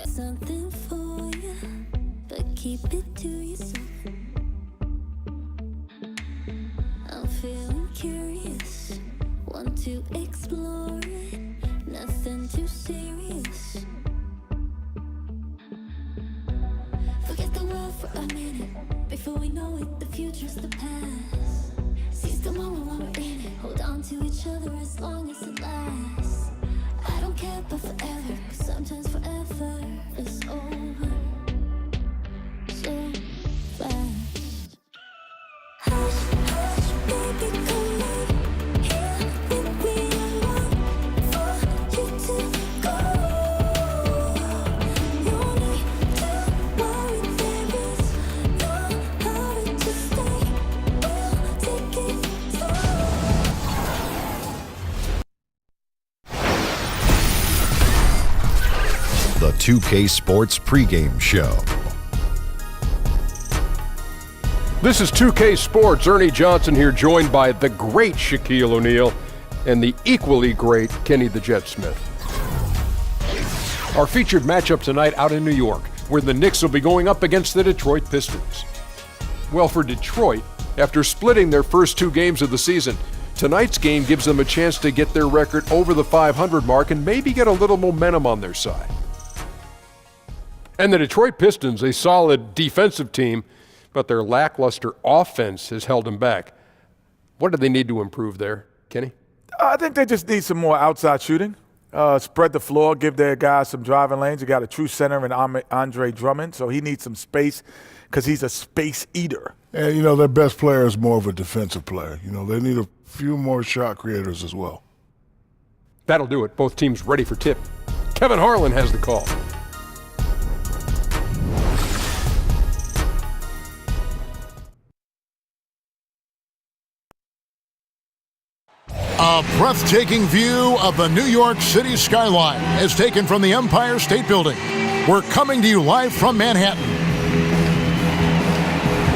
Got something for you, but keep it to yourself. I'm feeling curious, want to explore it, nothing too serious. Forget the world for a minute, before we know it, the future's the past. Seize the moment while we're in it, hold on to each other as long as it lasts. I don't care about forever, 'cause sometimes forever is over so fast. Hush, hush, baby, come in here with me. I want for you to go. No need to worry, there is no hurry to stay. We'll take it slow. The 2K Sports pregame show. This is 2K Sports. Ernie Johnson here, joined by the great Shaquille O'Neal and the equally great Kenny the Jet Smith. Our featured matchup tonight out in New York, where the Knicks will be going up against the Detroit Pistons. Well, for Detroit, after splitting their first two games of the season, tonight's game gives them a chance to get their record over the 500 mark and maybe get a little momentum on their side. And the Detroit Pistons, a solid defensive team, but their lackluster offense has held them back. What do they need to improve there, Kenny? I think they just need some more outside shooting. Spread the floor, give their guys some driving lanes. You got a true center in Andre Drummond, so he needs some space because he's a space eater. And, you know, their best player is more of a defensive player. You know, they need a few more shot creators as well. That'll do it. Both teams ready for tip. Kevin Harlan has the call. A breathtaking view of the New York City skyline is taken from the Empire State Building. We're coming to you live from Manhattan.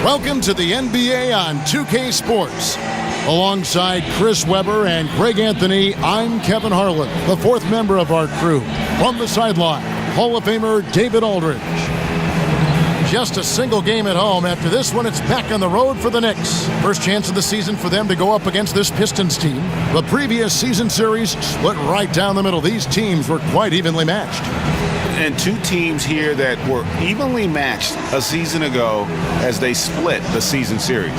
Welcome to the NBA on 2K Sports. Alongside Chris Webber and Greg Anthony, I'm Kevin Harlan, the fourth member of our crew. From the sideline, Hall of Famer David Aldridge. Just a single game at home. After this one, it's back on the road for the Knicks. First chance of the season for them to go up against this Pistons team. The previous season series split right down the middle. These teams were quite evenly matched. And two teams here that were evenly matched a season ago as they split the season series.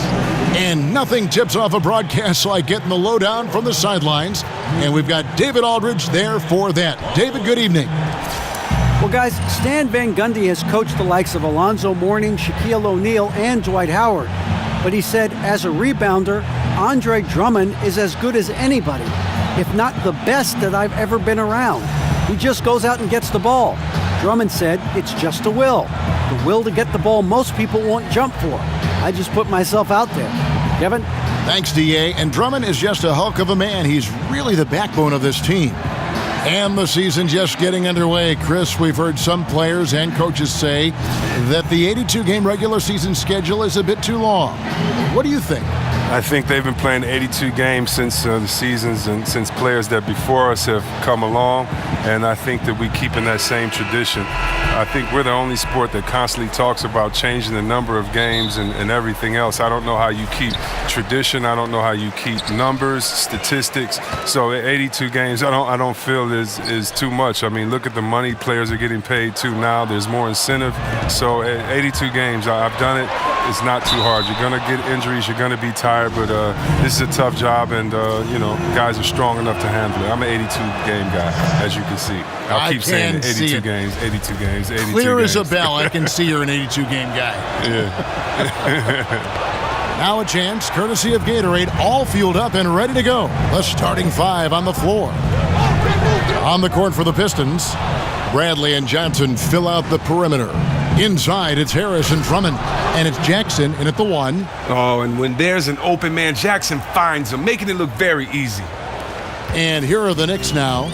And nothing tips off a broadcast like getting the lowdown from the sidelines. And we've got David Aldridge there for that. David, good evening. Well, guys, Stan Van Gundy has coached the likes of Alonzo Mourning, Shaquille O'Neal, and Dwight Howard. But he said, as a rebounder, Andre Drummond is as good as anybody, if not the best that I've ever been around. He just goes out and gets the ball. Drummond said, it's just a will. The will to get the ball most people won't jump for. I just put myself out there. Kevin? Thanks, D.A. And Drummond is just a hulk of a man. He's really the backbone of this team. And the season just getting underway. Chris, we've heard some players and coaches say that the 82-game regular season schedule is a bit too long. What do you think? I think they've been playing 82 games since the seasons and since players that before us have come along, and I think that we keep in that same tradition. I think we're the only sport that constantly talks about changing the number of games and everything else. I don't know how you keep tradition. I don't know how you keep numbers, statistics. So 82 games, I don't feel is too much. I mean, look at the money players are getting paid too now. There's more incentive. So 82 games, I've done it. It's not too hard. You're going to get injuries. You're going to be tired, but this is a tough job, and, guys are strong enough to handle it. I'm an 82-game guy, as you can see. I'll keep saying it. 82 games, 82 games, 82 Clear games. as a bell, I can see you're an 82-game guy. Yeah. Now a chance, courtesy of Gatorade, all fueled up and ready to go. The starting five on the floor. On the court for the Pistons, Bradley and Johnson fill out the perimeter. Inside, it's Harris and Drummond, and it's Jackson in at the one. Oh, and when there's an open man, Jackson finds him, making it look very easy. And here are the Knicks now.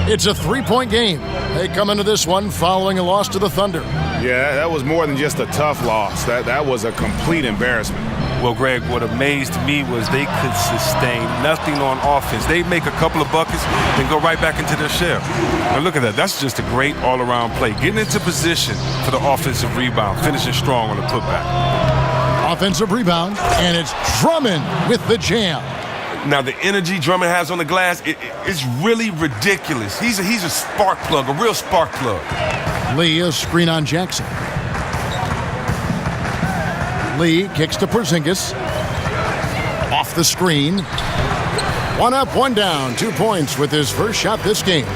It's a three-point game. They come into this one following a loss to the Thunder. Yeah, that was more than just a tough loss. That was a complete embarrassment. Well, Greg, what amazed me was they could sustain nothing on offense. They'd make a couple of buckets, then go right back into their shell. Now look at that. That's just a great all-around play. Getting into position for the offensive rebound, finishing strong on the putback. Offensive rebound, and it's Drummond with the jam. Now, the energy Drummond has on the glass, it's really ridiculous. He's a spark plug, a real spark plug. Lee, a screen on Jackson. Lee kicks to Porzingis. Off the screen. One up, one down. 2 points with his first shot this game.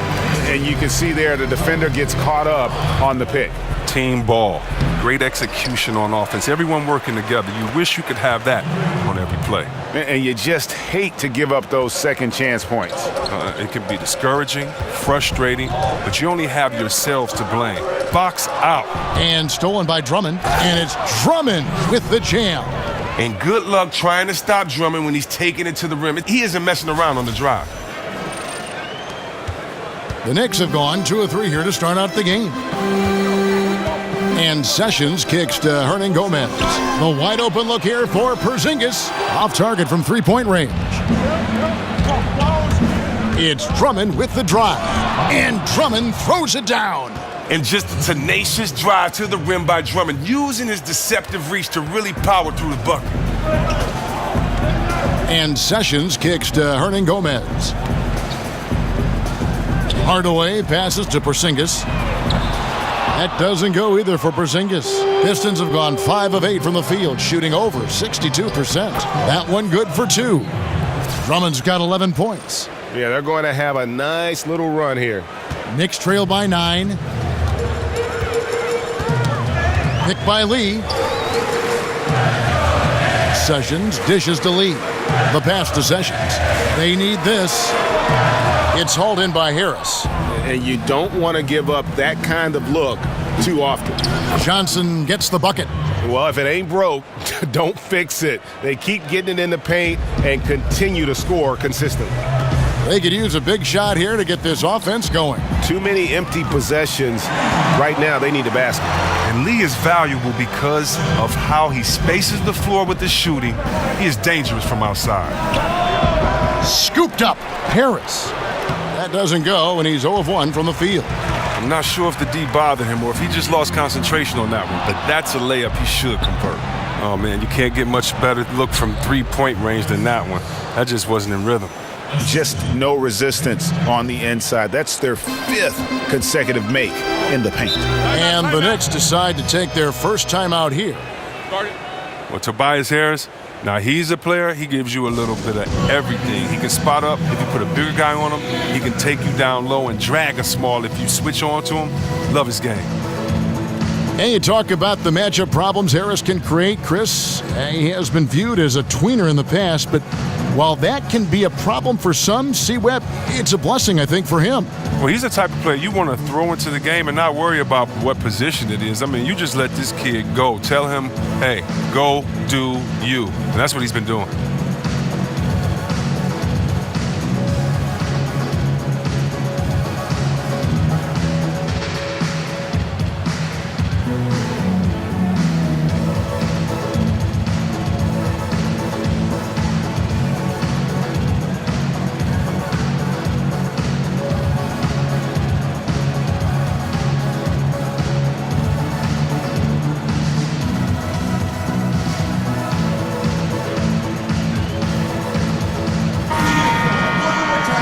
And you can see there the defender gets caught up on the pick. Team ball. Great execution on offense. Everyone working together. You wish you could have that on every play. And you just hate to give up those second chance points. It can be discouraging, frustrating, but you only have yourselves to blame. Box out. And stolen by Drummond. And it's Drummond with the jam. And good luck trying to stop Drummond when he's taking it to the rim. He isn't messing around on the drive. The Knicks have gone 2 of 3 here to start out the game. And Sessions kicks to Hernan Gomez. The wide open look here for Porzingis. Off target from 3-point range. It's Drummond with the drive. And Drummond throws it down. And just a tenacious drive to the rim by Drummond, using his deceptive reach to really power through the bucket. And Sessions kicks to Hernan Gomez. Hardaway passes to Porzingis. That doesn't go either for Porzingis. Pistons have gone 5 of 8 from the field, shooting over 62%. That one good for 2. Drummond's got 11 points. Yeah, they're going to have a nice little run here. Knicks trail by 9. Pick by Lee. Sessions dishes to Lee. The pass to Sessions. They need this. It's hauled in by Harris. And you don't want to give up that kind of look too often. Johnson gets the bucket. Well, if it ain't broke, don't fix it. They keep getting it in the paint and continue to score consistently. They could use a big shot here to get this offense going. Too many empty possessions. Right now, they need a basket. And Lee is valuable because of how he spaces the floor with the shooting. He is dangerous from outside. Scooped up. Harris. That doesn't go, and he's 0 of 1 from the field. I'm not sure if the D bothered him or if he just lost concentration on that one, but that's a layup he should convert. Oh, man, you can't get much better look from 3-point range than that one. That just wasn't in rhythm. Just no resistance on the inside. That's their 5th consecutive make in the paint. And the Knicks decide to take their first time out here. Well, Tobias Harris, now he's a player, he gives you a little bit of everything. He can spot up. If you put a bigger guy on him, he can take you down low and drag a small if you switch on to him. Love his game. And you talk about the matchup problems Harris can create, Chris. He has been viewed as a tweener in the past, but while that can be a problem for some, C-Web, it's a blessing, I think, for him. Well, he's the type of player you want to throw into the game and not worry about what position it is. I mean, you just let this kid go. Tell him, hey, go do you. And that's what he's been doing.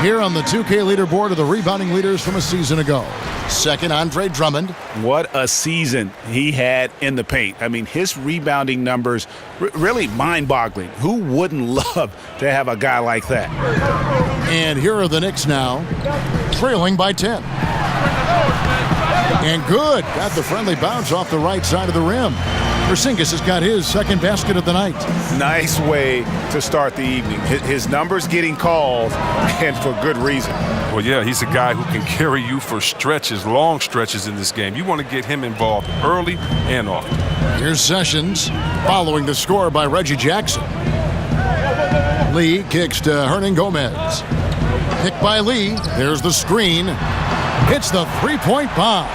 Here on the 2K leaderboard are the rebounding leaders from a season ago. Second, Andre Drummond. What a season he had in the paint. I mean, his rebounding numbers really mind-boggling. Who wouldn't love to have a guy like that? And here are the Knicks now, trailing by 10. And good. Got the friendly bounce off the right side of the rim. Porzingis has got his second basket of the night. Nice way to start the evening. His numbers getting called, and for good reason. Well, yeah, he's a guy who can carry you for stretches, long stretches in this game. You want to get him involved early and often. Here's Sessions, following the score by Reggie Jackson. Lee kicks to Hernan Gomez. Picked by Lee. There's the screen. Hits the 3-point bomb.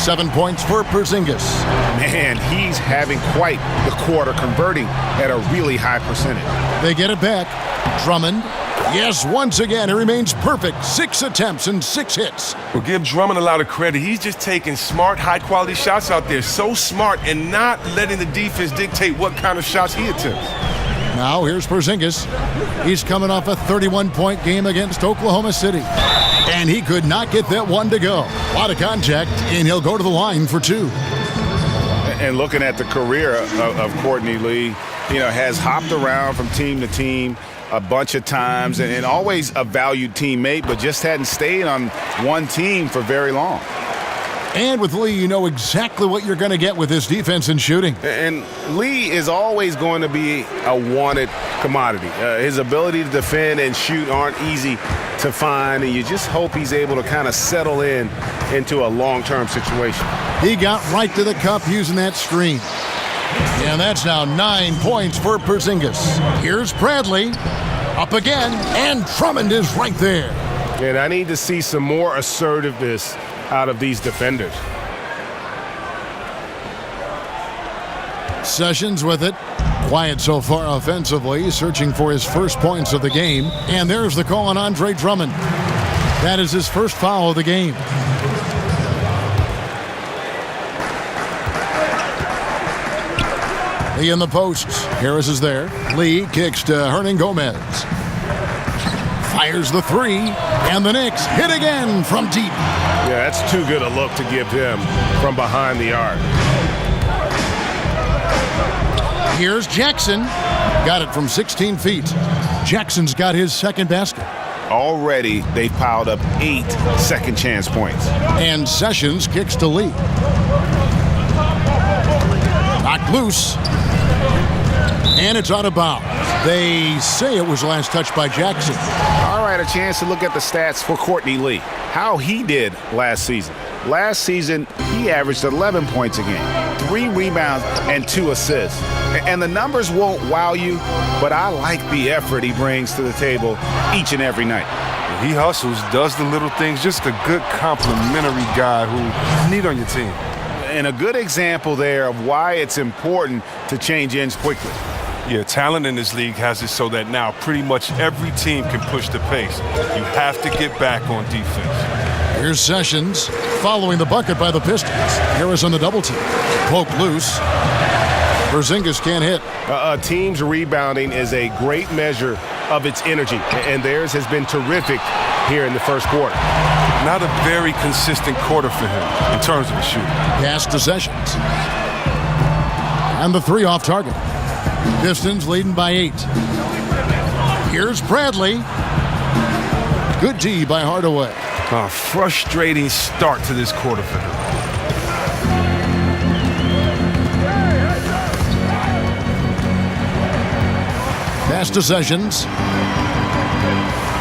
7 points for Porzingis. Man, he's having quite the quarter, converting at a really high percentage. They get it back. Drummond. Yes, once again, he remains perfect. 6 attempts and 6 hits. Well, give Drummond a lot of credit. He's just taking smart, high-quality shots out there. So smart and not letting the defense dictate what kind of shots he attempts. Now here's Porzingis. He's coming off a 31-point game against Oklahoma City. And he could not get that one to go. A lot of contact, and he'll go to the line for 2. And looking at the career of Courtney Lee, has hopped around from team to team a bunch of times and always a valued teammate, but just hadn't stayed on one team for very long. And with Lee, you know exactly what you're going to get with his defense and shooting. And Lee is always going to be a wanted commodity. His ability to defend and shoot aren't easy to find, and you just hope he's able to kind of settle into a long-term situation. He got right to the cup using that screen. And that's now 9 points for Porzingis. Here's Bradley. Up again, and Drummond is right there. And I need to see some more assertiveness out of these defenders. Sessions with it. Quiet so far offensively, searching for his first points of the game. And there's the call on Andre Drummond. That is his first foul of the game. Lee in the posts. Harris is there. Lee kicks to Hernan Gomez. Fires the 3, and the Knicks hit again from deep. Yeah, that's too good a look to give him from behind the arc. Here's Jackson. Got it from 16 feet. Jackson's got his second basket. Already, they've piled up 8 second chance points. And Sessions kicks to Lee. Knocked loose. And it's out of bounds. They say it was last touched by Jackson. All right, a chance to look at the stats for Courtney Lee. How he did last season. Last season, he averaged 11 points a game, 3 rebounds, and 2 assists. And the numbers won't wow you, but I like the effort he brings to the table each and every night. He hustles, does the little things, just a good complimentary guy who you need on your team. And a good example there of why it's important to change ends quickly. Yeah, talent in this league has it so that now pretty much every team can push the pace. You have to get back on defense. Here's Sessions following the bucket by the Pistons. Harris on the double team. Poke loose. Porzingis can't hit. A team's rebounding is a great measure of its energy, and theirs has been terrific here in the first quarter. Not a very consistent quarter for him in terms of his shooting. Pass to Sessions. And the 3 off target. Pistons leading by 8. Here's Bradley. Good D by Hardaway. A frustrating start to this quarter for him. Pass to Sessions.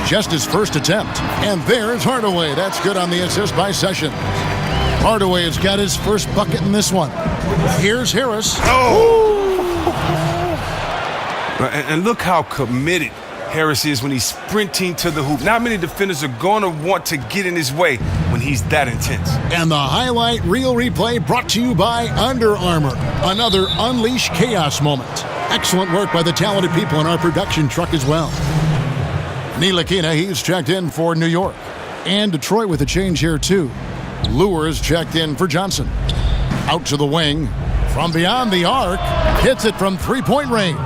Just his first attempt. And there's Hardaway. That's good on the assist by Sessions. Hardaway has got his first bucket in this one. Here's Harris. And look how committed Harris is when he's sprinting to the hoop. Not many defenders are going to want to get in his way when he's that intense. And the highlight reel replay brought to you by Under Armour. Another Unleash Chaos moment. Excellent work by the talented people in our production truck as well. Ntilikina, he's checked in for New York. And Detroit with a change here too. Lewis checked in for Johnson. Out to the wing. From beyond the arc. Hits it from three-point range.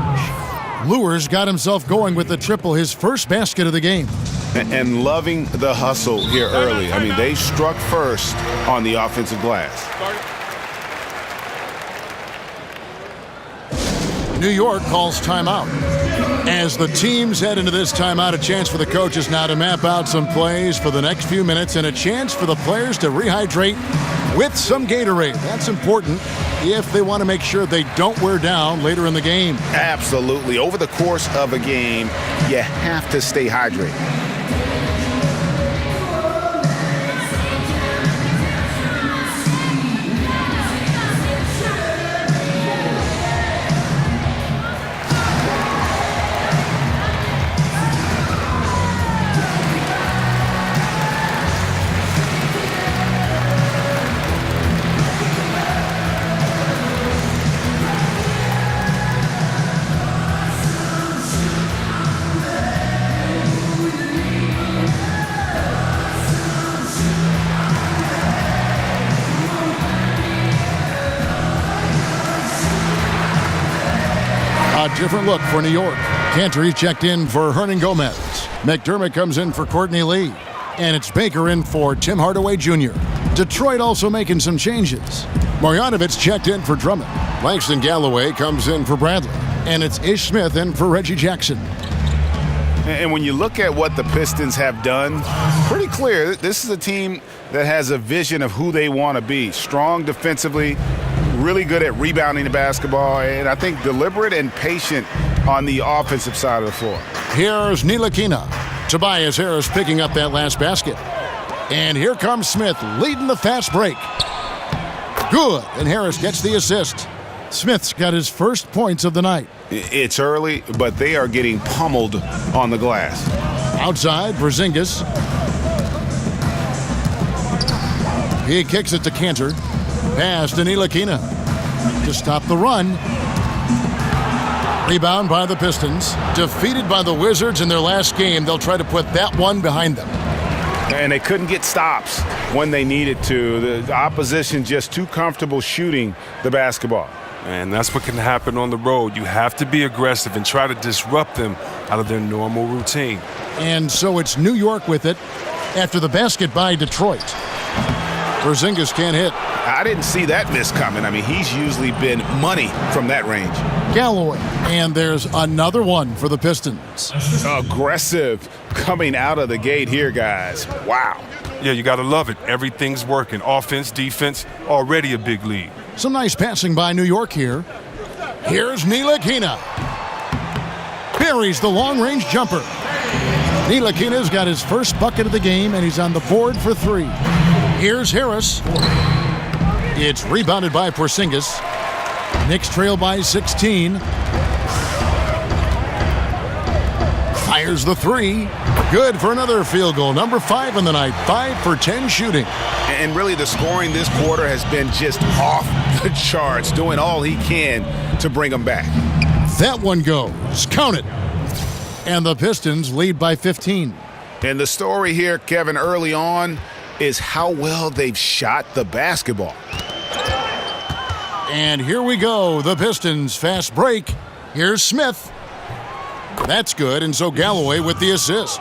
Lewis got himself going with the triple, his first basket of the game. And loving the hustle here early. I mean, they struck first on the offensive glass. New York calls timeout. As the teams head into this timeout, a chance for the coaches now to map out some plays for the next few minutes and a chance for the players to rehydrate with some Gatorade. That's important if they want to make sure they don't wear down later in the game. Absolutely. Over the course of a game, you have to stay hydrated. A different look for New York. Cantor checked in for Hernan Gomez. McDermott comes in for Courtney Lee. And it's Baker in for Tim Hardaway Jr. Detroit also making some changes. Marjanovic checked in for Drummond. Langston Galloway comes in for Bradley. And it's Ish Smith in for Reggie Jackson. And when you look at what the Pistons have done, pretty clear this is a team that has a vision of who they want to be. Strong defensively, really good at rebounding the basketball, and I think deliberate and patient on the offensive side of the floor. Here's Ntilikina. Tobias Harris picking up that last basket. And here comes Smith leading the fast break. Good, and Harris gets the assist. Smith's got his first points of the night. It's early, but they are getting pummeled on the glass. Outside, Porzingis. He kicks it to Cantor. Pass to Ntilikina to stop the run. Rebound by the Pistons. Defeated by the Wizards in their last game, they'll try to put that one behind them. And they couldn't get stops when they needed to. The opposition just too comfortable shooting the basketball. And that's what can happen on the road. You have to be aggressive and try to disrupt them out of their normal routine. And so it's New York with it after the basket by Detroit. Porzingis can't hit. I didn't see that miss coming. I mean, he's usually been money from that range. Galloway. And there's another one for the Pistons. Aggressive coming out of the gate here, guys. Wow. Yeah, you got to love it. Everything's working. Offense, defense, already a big lead. Some nice passing by New York here. Here's Ntilikina. Buries the long-range jumper. Ntilikina's got his first bucket of the game, and he's on the board for three. Here's Harris. It's rebounded by Porzingis. Knicks trail by 16. Fires the three. Good for another field goal. Number 5 in the night. 5 for 10 shooting. And really the scoring this quarter has been just off the charts, doing all he can to bring them back. That one goes. Count it. And the Pistons lead by 15. And the story here, Kevin, early on is how well they've shot the basketball. And here we go. The Pistons fast break. Here's Smith. That's good, and so Galloway with the assist.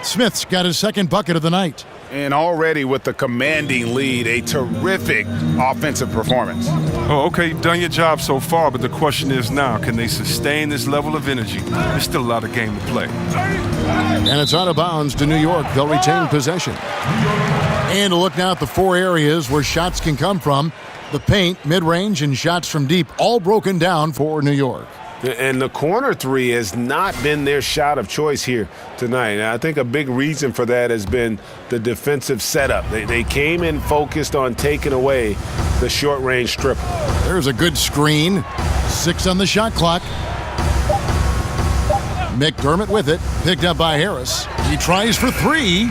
Smith's got his second bucket of the night. And already with the commanding lead, a terrific offensive performance. Oh, okay, you've done your job so far, but the question is now, can they sustain this level of energy? There's still a lot of game to play. And it's out of bounds to New York. They'll retain possession. And look now at the 4 areas where shots can come from. The paint, mid-range, and shots from deep, all broken down for New York. And the corner three has not been their shot of choice here tonight. And I think a big reason for that has been the defensive setup. They came in focused on taking away the short-range triple. There's a good screen. 6 on the shot clock. McDermott with it, picked up by Harris. He tries for 3.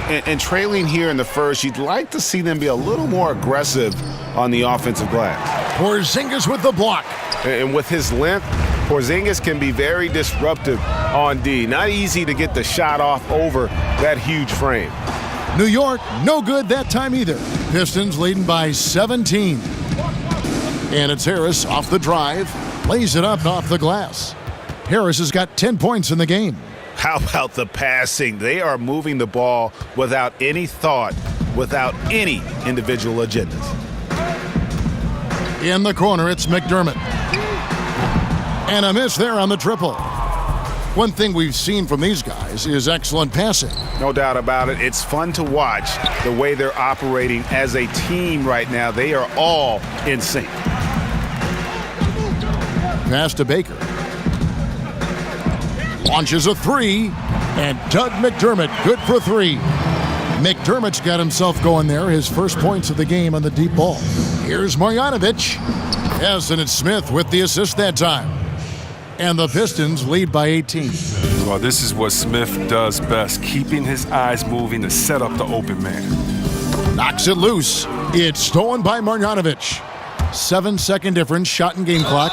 And trailing here in the first, you'd like to see them be a little more aggressive on the offensive glass. Porzingis with the block. And with his length, Porzingis can be very disruptive on D. Not easy to get the shot off over that huge frame. New York, no good that time either. Pistons leading by 17. And it's Harris off the drive. Lays it up off the glass. Harris has got 10 points in the game. How about the passing? They are moving the ball without any thought, without any individual agendas. In the corner, it's McDermott. And a miss there on the triple. One thing we've seen from these guys is excellent passing. No doubt about it. It's fun to watch the way they're operating as a team right now. They are all in sync. Pass to Baker. Launches a 3. And Doug McDermott, good for 3. McDermott's got himself going there. His first points of the game on the deep ball. Here's Marjanovic. Yes, and it's Smith with the assist that time. And the Pistons lead by 18. Well, this is what Smith does best, keeping his eyes moving to set up the open man. Knocks it loose. It's stolen by Marjanovic. 7-second difference, shot and game clock.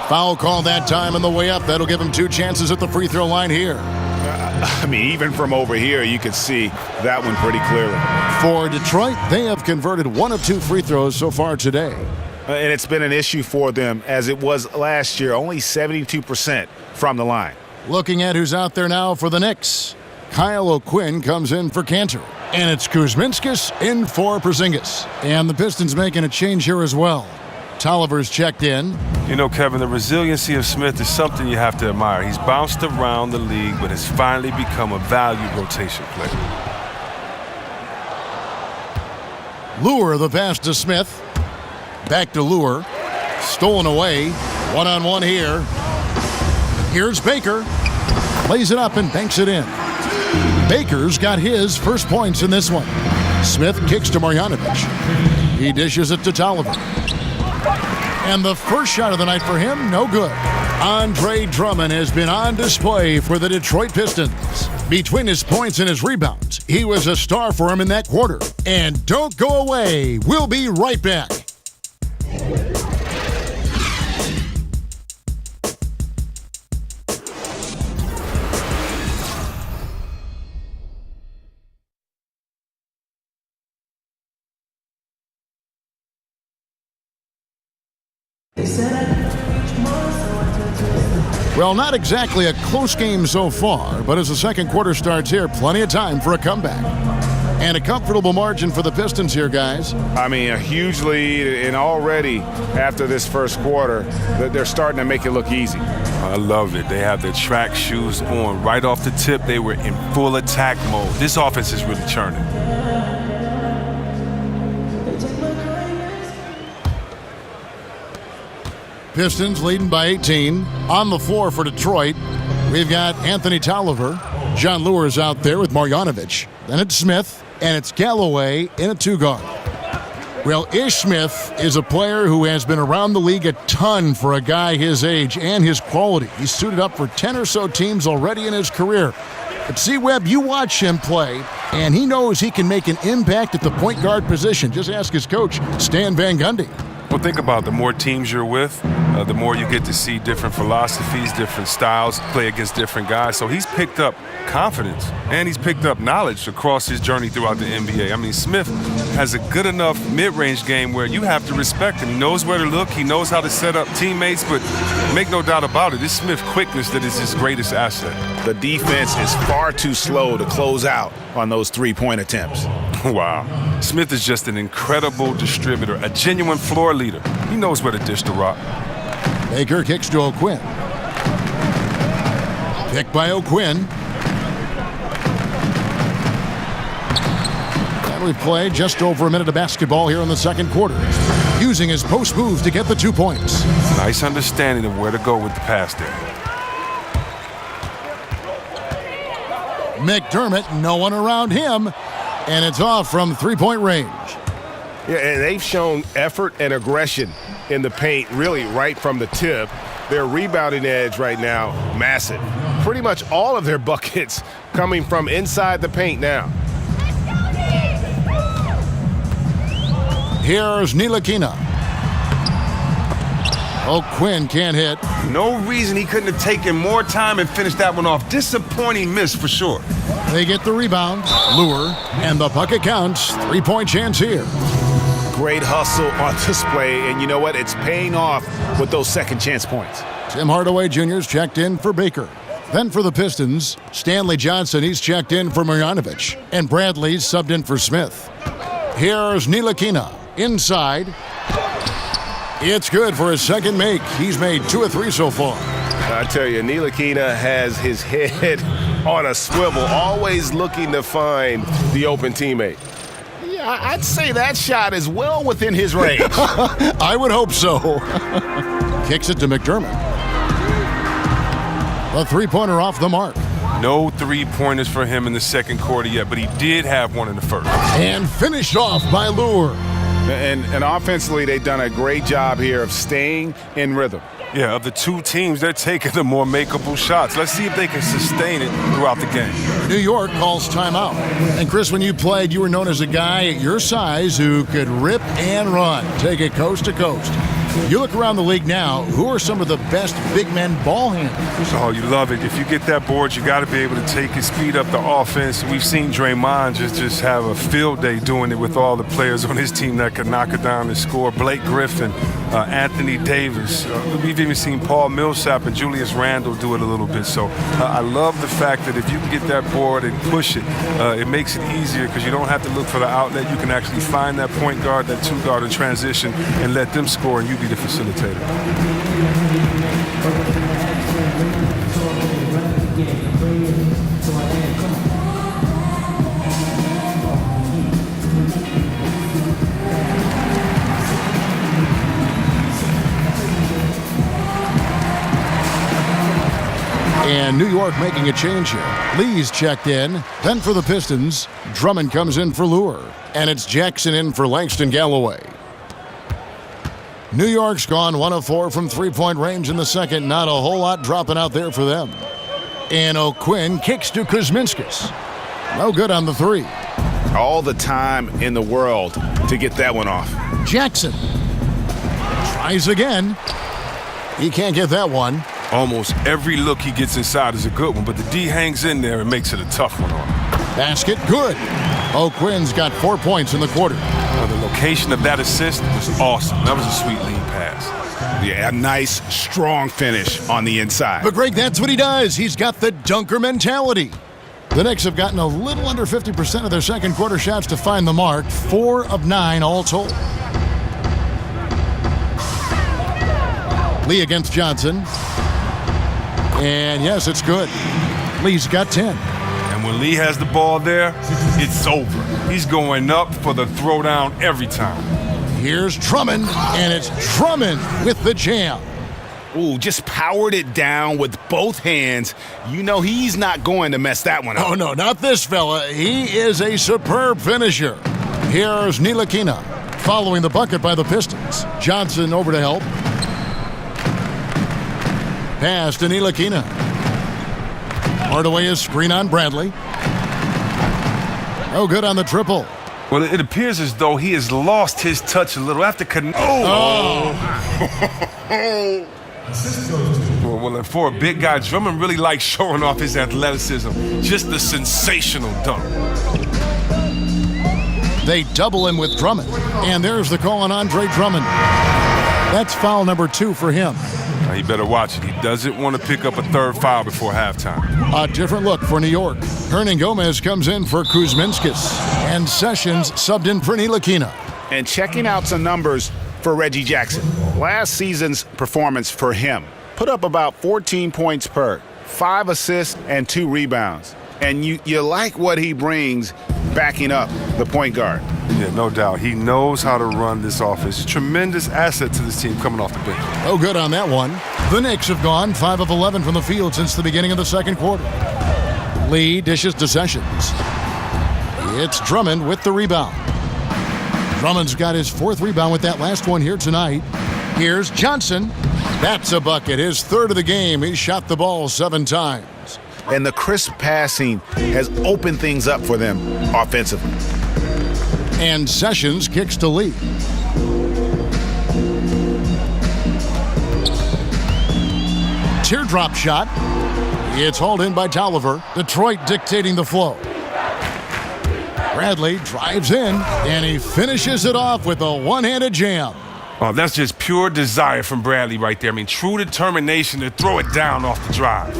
Foul call that time on the way up. That'll give him 2 chances at the free throw line here. I mean, even from over here, you could see that one pretty clearly. For Detroit, they have converted 1 of 2 free throws so far today. And it's been an issue for them as it was last year, only 72% from the line. Looking at who's out there now for the Knicks. Kyle O'Quinn comes in for Cantor. And it's Kuzminskis in for Porzingis. And the Pistons making a change here as well. Tolliver's checked in. You know, Kevin, the resiliency of Smith is something you have to admire. He's bounced around the league, but has finally become a valued rotation player. Lure the pass to Smith. Back to Lure. Stolen away. One-on-one here. Here's Baker. Plays it up and banks it in. Baker's got his first points in this one. Smith kicks to Marjanovic. He dishes it to Tolliver. And the first shot of the night for him, no good. Andre Drummond has been on display for the Detroit Pistons. Between his points and his rebounds, he was a star for him in that quarter. And don't go away. We'll be right back. Well, not exactly a close game so far, but as the second quarter starts here, plenty of time for a comeback. And a comfortable margin for the Pistons here, guys. I mean, a huge lead, and already after this first quarter, they're starting to make it look easy. I love it. They have their track shoes on. Right off the tip, they were in full attack mode. This offense is really churning. Pistons leading by 18. On the floor for Detroit, we've got Anthony Tolliver. John Lure's out there with Marjanovic. Then it's Smith, and it's Galloway in a two-guard. Well, Ish Smith is a player who has been around the league a ton for a guy his age and his quality. He's suited up for 10 or so teams already in his career. But see, Webb, you watch him play, and he knows he can make an impact at the point guard position. Just ask his coach, Stan Van Gundy. Well, think about it. The more teams you're with, the more you get to see different philosophies, different styles, play against different guys. So he's picked up confidence, and he's picked up knowledge across his journey throughout the NBA. I mean, Smith has a good enough mid-range game where you have to respect him. He knows where to look. He knows how to set up teammates, but make no doubt about it, it's Smith's quickness that is his greatest asset. The defense is far too slow to close out on those three-point attempts. Wow. Smith is just an incredible distributor, a genuine floor leader. He knows where to dish the rock. Baker kicks to O'Quinn. Picked by O'Quinn. And we've played just over a minute of basketball here in the second quarter, using his post moves to get the 2 points. Nice understanding of where to go with the pass there. McDermott, no one around him, and it's off from three-point range. Yeah, and they've shown effort and aggression in the paint, really right from the tip. Their rebounding edge right now, massive. Pretty much all of their buckets coming from inside the paint now. Here's Ntilikina. O'Quinn can't hit. No reason he couldn't have taken more time and finished that one off. Disappointing miss for sure. They get the rebound. Lure, and the bucket counts. Three-point chance here. Great hustle on display, and you know what? It's paying off with those second chance points. Tim Hardaway Jr.'s checked in for Baker. Then for the Pistons, Stanley Johnson, he's checked in for Marjanovic. And Bradley's subbed in for Smith. Here's Ntilikina. Inside. It's good for his second make. He's made 2 of 3 so far. I tell you, Ntilikina has his head on a swivel, always looking to find the open teammate. Yeah, I'd say that shot is well within his range. I would hope so. Kicks it to McDermott. A three-pointer off the mark. No three-pointers for him in the second quarter yet, but he did have one in the first. And finished off by Lure. And offensively, they've done a great job here of staying in rhythm. Yeah, of the two teams, they're taking the more makeable shots. Let's see if they can sustain it throughout the game. New York calls timeout. And Chris, when you played, you were known as a guy at your size who could rip and run, take it coast to coast. You look around the league now, who are some of the best big men ball handlers? Oh, you love it. If you get that board, you got to be able to take and speed up the offense. We've seen Draymond just have a field day doing it with all the players on his team that could knock it down and score. Blake Griffin, Anthony Davis. We've even seen Paul Millsap and Julius Randle do it a little bit. So I love the fact that if you can get that board and push it, it makes it easier because you don't have to look for the outlet. You can actually find that point guard, that two guard in transition, and let them score, and you be the facilitator. And New York making a change here. Lee's checked in. Then for the Pistons, Drummond comes in for Lure. And it's Jackson in for Langston Galloway. New York's gone 1 of 4 from three-point range in the second. Not a whole lot dropping out there for them. And O'Quinn kicks to Kuzminskis. No good on the three. All the time in the world to get that one off. Jackson tries again. He can't get that one. Almost every look he gets inside is a good one, but the D hangs in there and makes it a tough one on him. Basket, good. O'Quinn's got 4 points in the quarter. The location of that assist was awesome. That was a sweet lead pass. Yeah, a nice, strong finish on the inside. But Greg, that's what he does. He's got the dunker mentality. The Knicks have gotten a little under 50% of their second quarter shots to find the mark. 4 of 9 all told. Lee against Johnson. And yes, it's good. Lee's got 10. And when Lee has the ball there, it's over. He's going up for the throwdown every time. Here's Drummond, and it's Drummond with the jam. Ooh, just powered it down with both hands. You know he's not going to mess that one up. Oh, no, not this fella. He is a superb finisher. Here's Ntilikina following the bucket by the Pistons. Johnson over to help. Pass to Ntilikina. Hardaway is screen on Bradley. No good on the triple. Well, it appears as though he has lost his touch a little after Well, for a big guy, Drummond really likes showing off his athleticism. Just a sensational dunk. They double him with Drummond. And there's the call on Andre Drummond. That's foul number 2 for him. Now, he better watch it. He doesn't want to pick up a third foul before halftime. A different look for New York. Hernan Gomez comes in for Kuzminskis. And Sessions subbed in for Ntilikina. And checking out some numbers for Reggie Jackson. Last season's performance for him. Put up about 14 points per, 5 assists and 2 rebounds. And you like what he brings backing up the point guard. Yeah, no doubt. He knows how to run this offense. Tremendous asset to this team coming off the bench. Oh, good on that one. The Knicks have gone 5 of 11 from the field since the beginning of the second quarter. Lee dishes to Sessions. It's Drummond with the rebound. Drummond's got his 4th rebound with that last one here tonight. Here's Johnson. That's a bucket. His 3rd of the game. He shot the ball 7 times. And the crisp passing has opened things up for them offensively. And Sessions kicks to Lee. Teardrop shot. It's hauled in by Tolliver. Detroit dictating the flow. Bradley drives in, and he finishes it off with a one-handed jam. Oh, that's just pure desire from Bradley right there. I mean, true determination to throw it down off the drive.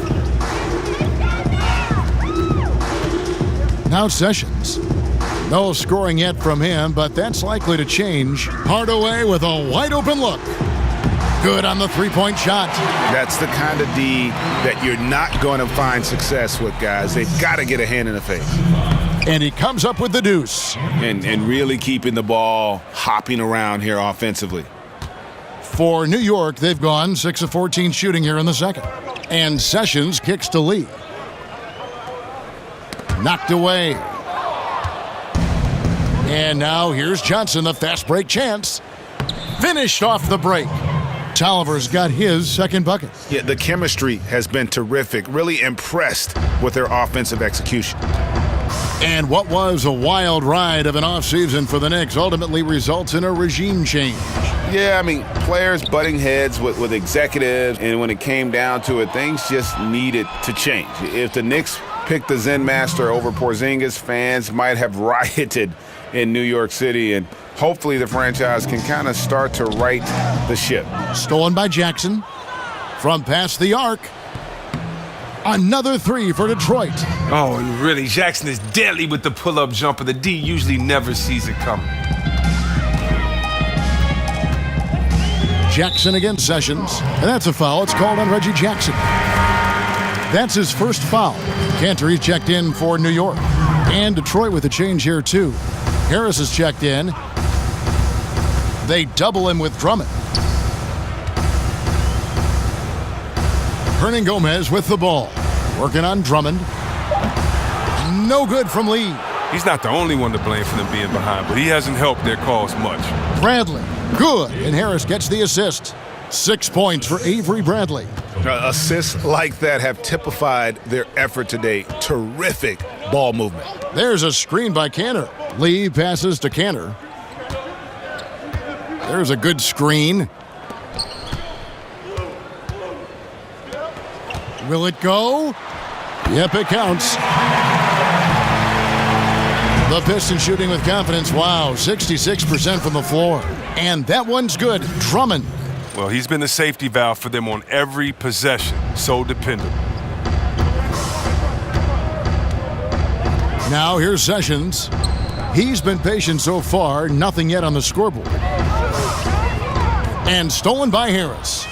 Now Sessions. No scoring yet from him, but that's likely to change. Hardaway with a wide-open look. Good on the three-point shot. That's the kind of D that you're not going to find success with, guys. They've got to get a hand in the face. And he comes up with the deuce. And really keeping the ball hopping around here offensively. For New York, they've gone 6 of 14 shooting here in the second. And Sessions kicks to Lee. Knocked away. And now here's Johnson, the fast break chance. Finished off the break. Tolliver's got his 2nd bucket. Yeah, the chemistry has been terrific. Really impressed with their offensive execution. And what was a wild ride of an offseason for the Knicks ultimately results in a regime change. Yeah, I mean, players butting heads with executives, and when it came down to it, things just needed to change. If the Knicks picked the Zen Master over Porzingis, fans might have rioted in New York City, and hopefully the franchise can kind of start to right the ship. Stolen by Jackson from past the arc. Another three for Detroit. Oh, and really, Jackson is deadly with the pull-up jumper. The D usually never sees it coming. Jackson against Sessions, and that's a foul. It's called on Reggie Jackson. That's his first foul. Cantor, he's checked in for New York. And Detroit with a change here, too. Harris is checked in. They double him with Drummond. Hernan Gomez with the ball. Working on Drummond. No good from Lee. He's not the only one to blame for them being behind, but he hasn't helped their cause much. Bradley, good. And Harris gets the assist. 6 points for Avery Bradley. Assists like that have typified their effort today. Terrific ball movement. There's a screen by Cantor. Lee passes to Cantor. There's a good screen. Will it go? Yep, it counts. The Pistons shooting with confidence. Wow, 66% from the floor. And that one's good. Drummond. Well, he's been the safety valve for them on every possession. So dependable. Now here's Sessions. He's been patient so far. Nothing yet on the scoreboard. And stolen by Harris.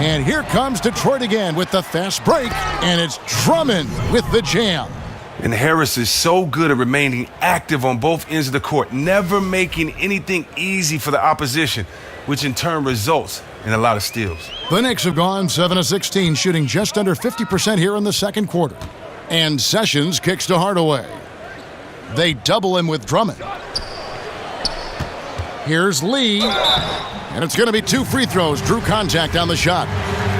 And here comes Detroit again with the fast break. And it's Drummond with the jam. And Harris is so good at remaining active on both ends of the court, never making anything easy for the opposition, which in turn results in a lot of steals. The Knicks have gone 7 of 16, shooting just under 50% here in the second quarter. And Sessions kicks to Hardaway. They double him with Drummond. Here's Lee. And it's going to be 2 free throws. Drew contact on the shot.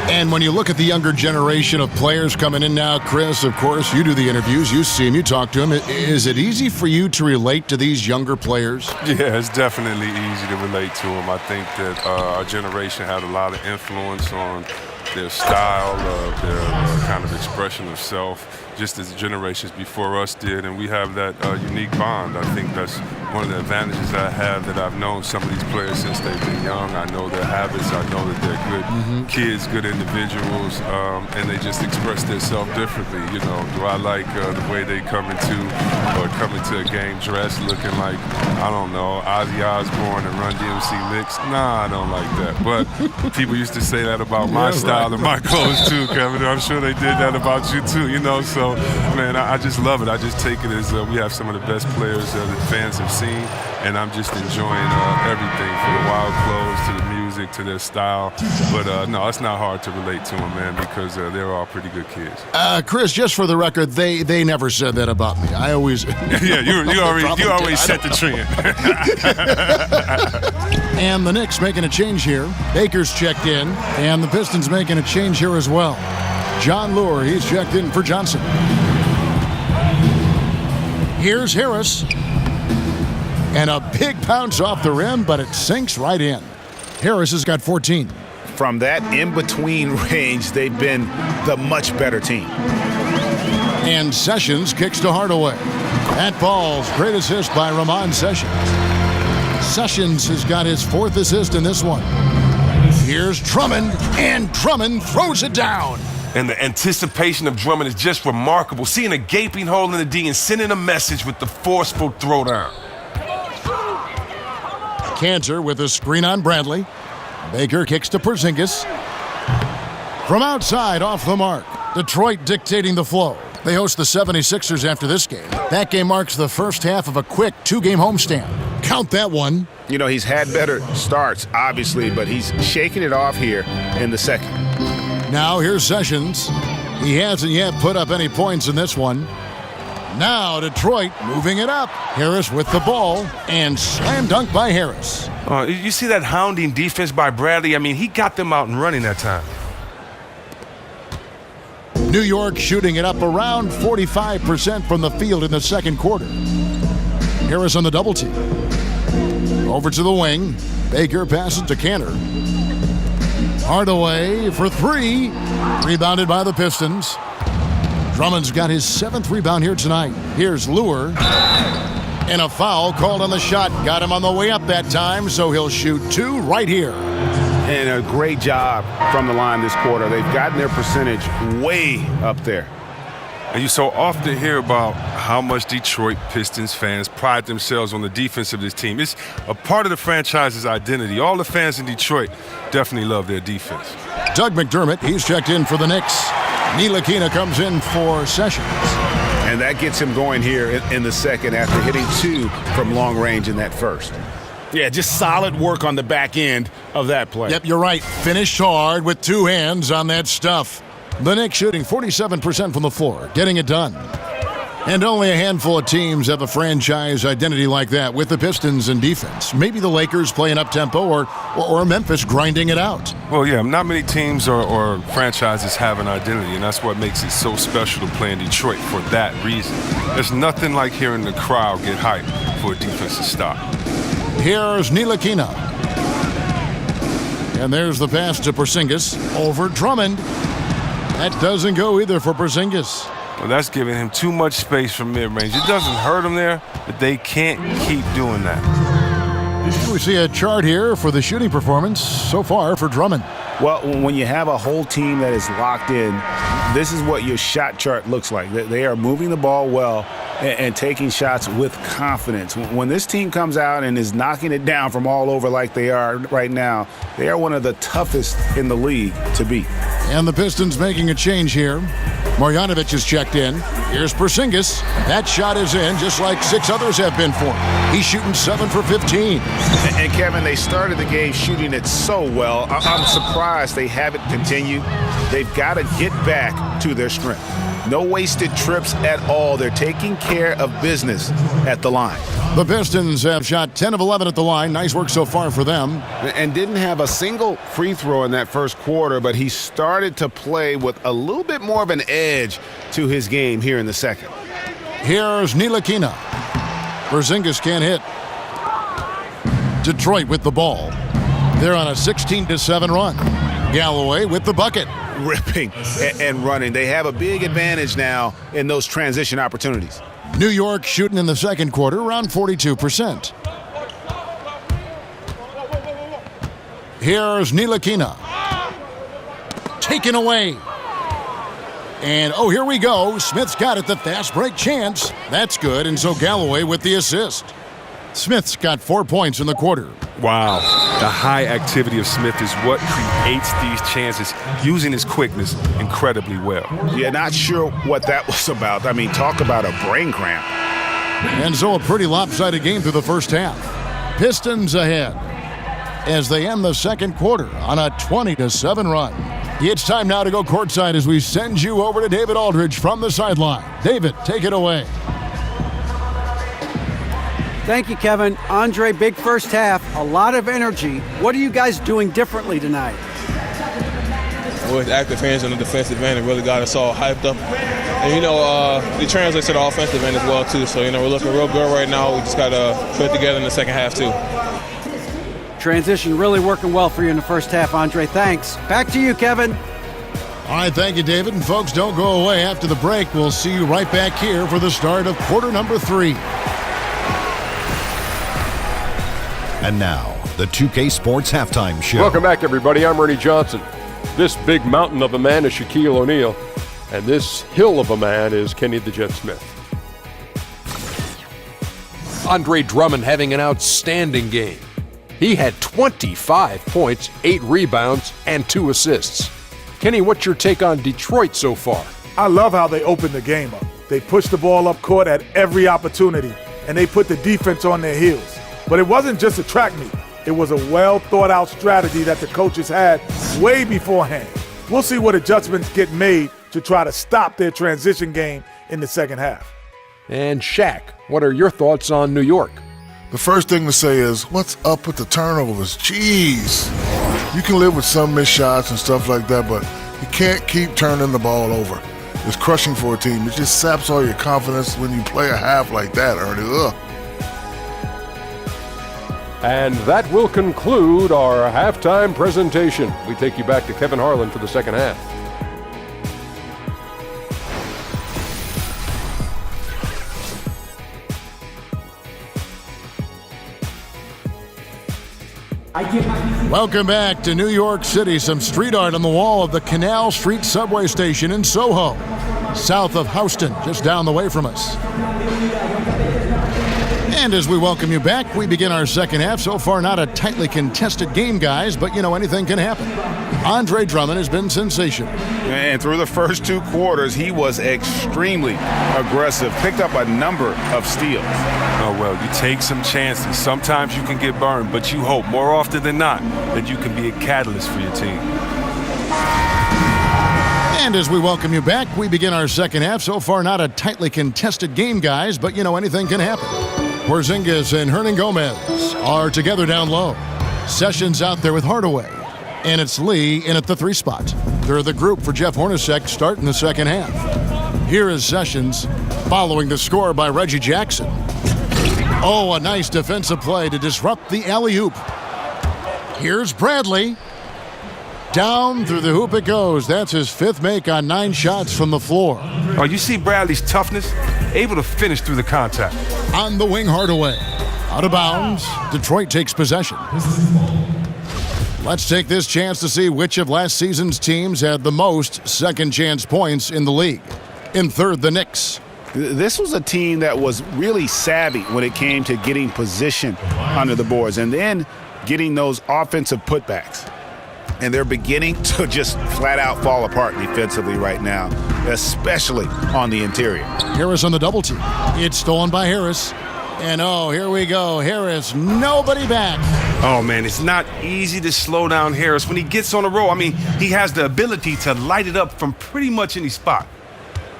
And when you look at the younger generation of players coming in now, Chris, of course, you do the interviews, you see them, you talk to them. Is it easy for you to relate to these younger players? Yeah, it's definitely easy to relate to them. I think that our generation had a lot of influence on their style, their kind of expression of self, just as the generations before us did, and we have that unique bond. I think that's one of the advantages I have, that I've known some of these players since they've been young. I know their habits. I know that they're good kids, good individuals, and they just express themselves differently. You know, do I like the way they come into a game dressed looking like, I don't know, Ozzy Osbourne and Run DMC mix? Nah, I don't like that. But people used to say that about my style and my clothes too, Kevin. I'm sure they did that about you too, you know. So, man, I just love it. I just take it as we have some of the best players that fans have seen, and I'm just enjoying everything, from the wild clothes to the music to their style. But no, it's not hard to relate to them, man, because they're all pretty good kids. Chris, just for the record, they never said that about me. I always yeah, you always set the trend. And the Knicks making a change here. Baker's checked in, and the Pistons making a change here as well. John Lure, he's checked in for Johnson. Here's Harris. And a big bounce off the rim, but it sinks right in. Harris has got 14. From that in-between range, they've been the much better team. And Sessions kicks to Hardaway. That ball's great assist by Ramon Sessions. Sessions has got his 4th assist in this one. Here's Drummond, and Drummond throws it down. And the anticipation of Drummond is just remarkable. Seeing a gaping hole in the D and sending a message with the forceful throwdown. Cantor with a screen on Bradley. Baker kicks to Porzingis. From outside, off the mark. Detroit dictating the flow. They host the 76ers after this game. That game marks the first half of a quick 2-game homestand. Count that one. You know, he's had better starts, obviously, but he's shaking it off here in the second. Now here's Sessions. He hasn't yet put up any points in this one. Now Detroit moving it up. Harris with the ball, and slam dunk by Harris. You see that hounding defense by Bradley? I mean, he got them out and running that time. New York shooting it up around 45% from the field in the second quarter. Harris on the double team. Over to the wing. Baker passes to Cantor. Hardaway for three. Rebounded by the Pistons. Drummond's got his 7th rebound here tonight. Here's Lure. And a foul called on the shot. Got him on the way up that time, so he'll shoot 2 right here. And a great job from the line this quarter. They've gotten their percentage way up there. And you so often hear about how much Detroit Pistons fans pride themselves on the defense of this team. It's a part of the franchise's identity. All the fans in Detroit definitely love their defense. Doug McDermott, he's checked in for the Knicks. Ntilikina comes in for Sessions. And that gets him going here in the second after hitting 2 from long range in that first. Yeah, just solid work on the back end of that play. Yep, you're right. Finished hard with 2 hands on that stuff. The Knicks shooting 47% from the floor, getting it done. And only a handful of teams have a franchise identity like that with the Pistons in defense. Maybe the Lakers playing up-tempo or Memphis grinding it out. Well, yeah, not many teams or franchises have an identity, and that's what makes it so special to play in Detroit for that reason. There's nothing like hearing the crowd get hyped for a defensive stop. Here's Ntilikina. And there's the pass to Porzingis over Drummond. That doesn't go either for Porzingis. Well, that's giving him too much space from mid-range. It doesn't hurt him there, but they can't keep doing that. We see a chart here for the shooting performance so far for Drummond. Well, when you have a whole team that is locked in, this is what your shot chart looks like. They are moving the ball well and taking shots with confidence. When this team comes out and is knocking it down from all over like they are right now, they are one of the toughest in the league to beat. And the Pistons making a change here. Marjanovic is checked in. Here's Porzingis. That shot is in, just like 6 others have been for him. He's shooting 7 for 15. And Kevin, they started the game shooting it so well. I'm surprised they haven't continued. They've got to get back to their strength. No wasted trips at all. They're taking care of business at the line. The Pistons have shot 10 of 11 at the line. Nice work so far for them. And didn't have a single free throw in that first quarter, but he started to play with a little bit more of an edge to his game here in the second. Here's Ntilikina. Porzingis can't hit. Detroit with the ball. They're on a 16-7 run. Galloway with the bucket. Ripping and running. They have a big advantage now in those transition opportunities. New York shooting in the second quarter around 42%. Here's Ntilikina. Taken away. And, oh, here we go. Smith's got it, the fast break chance. That's good, and so Galloway with the assist. Smith's got 4 points in the quarter. Wow. The high activity of Smith is what creates these chances, using his quickness incredibly well. Yeah, not sure what that was about. I mean, talk about a brain cramp. And so a pretty lopsided game through the first half. Pistons ahead as they end the second quarter on a 20-7 run. It's time now to go courtside as we send you over to David Aldridge from the sideline. David, take it away. Thank you, Kevin. Andre, big first half, a lot of energy. What are you guys doing differently tonight? With active hands on the defensive end, it really got us all hyped up. And, it translates to the offensive end as well, too. So, we're looking real good right now. We just got to put it together in the second half, too. Transition really working well for you in the first half, Andre. Thanks. Back to you, Kevin. All right, thank you, David. And, folks, don't go away. After the break, we'll see you right back here for the start of quarter number 3. And now, the 2K Sports Halftime Show. Welcome back, everybody. I'm Ernie Johnson. This big mountain of a man is Shaquille O'Neal, and this hill of a man is Kenny the Jet Smith. Andre Drummond having an outstanding game. He had 25 points, 8 rebounds, and 2 assists. Kenny, what's your take on Detroit so far? I love how they opened the game up. They pushed the ball up court at every opportunity, and they put the defense on their heels. But it wasn't just a track meet. It was a well-thought-out strategy that the coaches had way beforehand. We'll see what adjustments get made to try to stop their transition game in the second half. And Shaq, what are your thoughts on New York? The first thing to say is, what's up with the turnovers? Jeez. You can live with some missed shots and stuff like that, but you can't keep turning the ball over. It's crushing for a team. It just saps all your confidence when you play a half like that, Ernie. Ugh. And that will conclude our halftime presentation. We take you back to Kevin Harlan for the second half. Welcome back to New York City. Some street art on the wall of the Canal Street subway station in Soho, south of Houston, just down the way from us. And as we welcome you back, we begin our second half. So far, not a tightly contested game, guys, but, anything can happen. Andre Drummond has been sensational. And through the first 2 quarters, he was extremely aggressive, picked up a number of steals. Oh, well, you take some chances. Sometimes you can get burned, but you hope more often than not that you can be a catalyst for your team. And as we welcome you back, we begin our second half. So far, not a tightly contested game, guys, but, anything can happen. Porzingis and Hernan Gomez are together down low. Sessions out there with Hardaway. And it's Lee in at the 3 spot. They're the group for Jeff Hornacek starting the second half. Here is Sessions following the score by Reggie Jackson. Oh, a nice defensive play to disrupt the alley-oop. Here's Bradley. Down through the hoop it goes. That's his 5th make on 9 shots from the floor. Oh, you see Bradley's toughness? Able to finish through the contact. On the wing, Hardaway. Out of bounds. Detroit takes possession. Let's take this chance to see which of last season's teams had the most second chance points in the league. In third, the Knicks. This was a team that was really savvy when it came to getting position under the boards and then getting those offensive putbacks. And they're beginning to just flat out fall apart defensively right now, especially on the interior. Harris on the double team. It's stolen by Harris. And oh, here we go. Harris, nobody back. Oh, man, it's not easy to slow down Harris when he gets on a roll. I mean, he has the ability to light it up from pretty much any spot.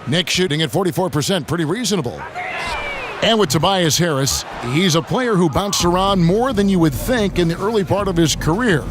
Nick shooting at 44%, pretty reasonable. And with Tobias Harris, he's a player who bounced around more than you would think in the early part of his career.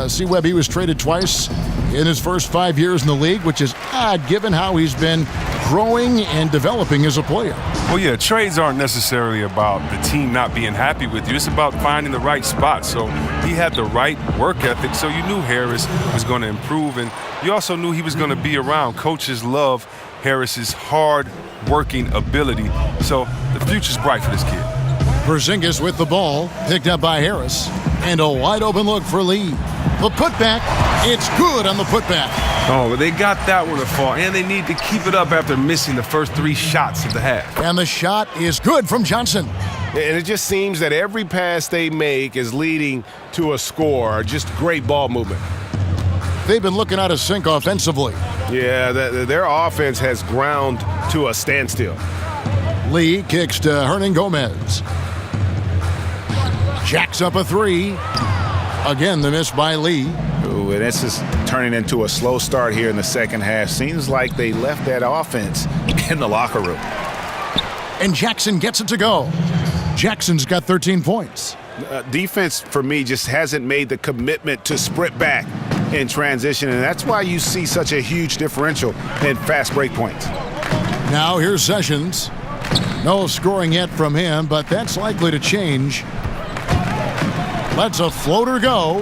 C-Webb, he was traded twice in his first 5 years in the league, which is odd given how he's been growing and developing as a player. Well, yeah, trades aren't necessarily about the team not being happy with you. It's about finding the right spot. So he had the right work ethic, so you knew Harris was going to improve, and you also knew he was going to be around. Coaches love Harris's hard-working ability, so the future's bright for this kid. Porzingis with the ball, picked up by Harris, and a wide-open look for Lee. The putback, it's good on the putback. Oh, they got that one to fall, and they need to keep it up after missing the first 3 shots of the half. And the shot is good from Johnson. And it just seems that every pass they make is leading to a score. Just great ball movement. They've been looking out of sync offensively. Yeah, their offense has ground to a standstill. Lee kicks to Hernan Gomez. Jacks up a 3. Again, the miss by Lee. Ooh, and this is turning into a slow start here in the second half. Seems like they left that offense in the locker room. And Jackson gets it to go. Jackson's got 13 points. Defense, for me, just hasn't made the commitment to sprint back in transition, and that's why you see such a huge differential in fast break points. Now here's Sessions. No scoring yet from him, but that's likely to change. Lets a floater go.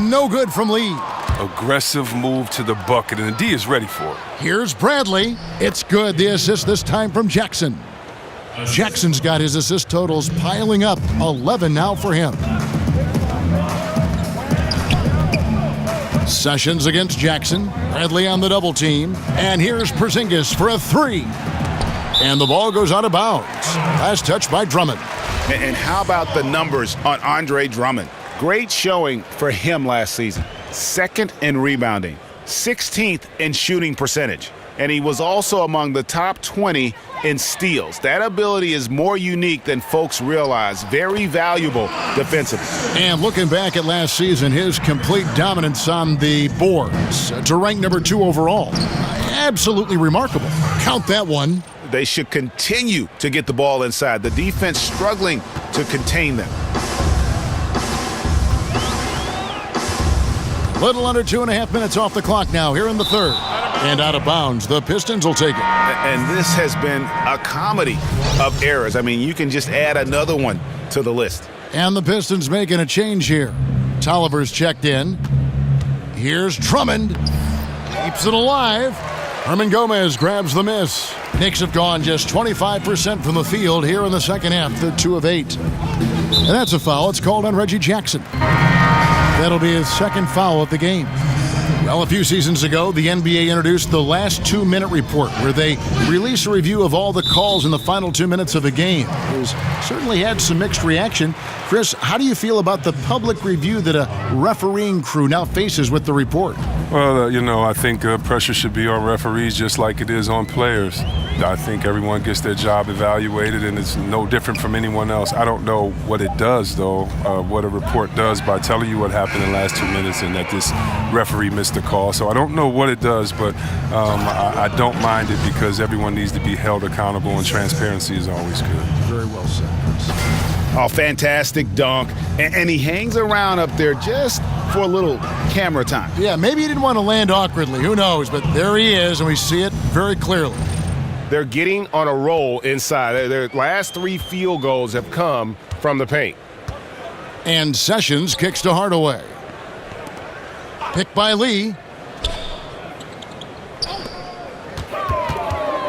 No good from Lee. Aggressive move to the bucket, and the D is ready for it. Here's Bradley. It's good. The assist this time from Jackson. Jackson's got his assist totals piling up. 11 now for him. Sessions against Jackson. Bradley on the double team. And here's Porzingis for a 3. And the ball goes out of bounds. Last touch by Drummond. And how about the numbers on Andre Drummond? Great showing for him last season. 2nd in rebounding, 16th in shooting percentage. And he was also among the top 20 in steals. That ability is more unique than folks realize. Very valuable defensively. And looking back at last season, his complete dominance on the boards to rank number 2 overall. Absolutely remarkable. Count that one. They should continue to get the ball inside. The defense struggling to contain them. Little under 2.5 minutes off the clock now here in the third. And out of bounds. The Pistons will take it. And this has been a comedy of errors. I mean, you can just add another one to the list. And the Pistons making a change here. Tolliver's checked in. Here's Drummond. Keeps it alive. Herman Gomez grabs the miss. Knicks have gone just 25% from the field here in the second half. They're 2 of 8. And that's a foul. It's called on Reggie Jackson. That'll be his second foul of the game. Well, a few seasons ago, the NBA introduced the last 2-minute report, where they release a review of all the calls in the final 2 minutes of a game. It's certainly had some mixed reaction. Chris, how do you feel about the public review that a refereeing crew now faces with the report? Well, I think pressure should be on referees just like it is on players. I think everyone gets their job evaluated, and it's no different from anyone else. I don't know what it does, though, what a report does by telling you what happened in the last 2 minutes and that this referee missed the call. So I don't know what it does, but I don't mind it because everyone needs to be held accountable, and transparency is always good. Very well said, Chris. Oh, fantastic dunk. And he hangs around up there just for a little camera time. Yeah, maybe he didn't want to land awkwardly. Who knows? But there he is, and we see it very clearly. They're getting on a roll inside. Their last 3 field goals have come from the paint. And Sessions kicks to Hardaway. Picked by Lee.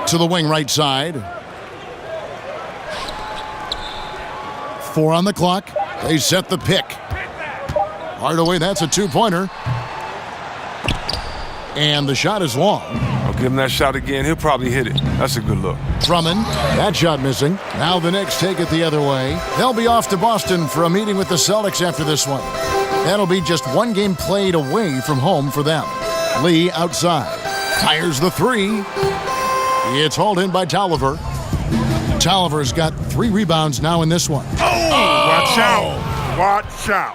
To the wing right side. 4 on the clock. They set the pick. Hardaway, that's a 2-pointer. And the shot is long. I'll give him that shot again. He'll probably hit it. That's a good look. Drummond, that shot missing. Now the Knicks take it the other way. They'll be off to Boston for a meeting with the Celtics after this one. That'll be just 1 game played away from home for them. Lee outside. Fires the 3. It's hauled in by Tolliver. Tolliver's got 3 rebounds now in this one. Watch out. Watch out.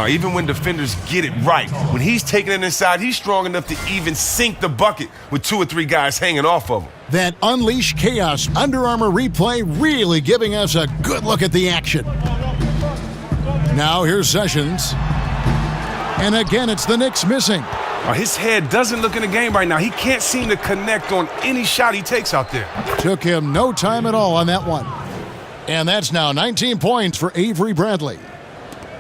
Even when defenders get it right, when he's taking it inside, he's strong enough to even sink the bucket with 2 or 3 guys hanging off of him. That Unleash Chaos Under Armour replay really giving us a good look at the action. Now here's Sessions. And again, it's the Knicks missing. His head doesn't look in the game right now. He can't seem to connect on any shot he takes out there. Took him no time at all on that one. And that's now 19 points for Avery Bradley.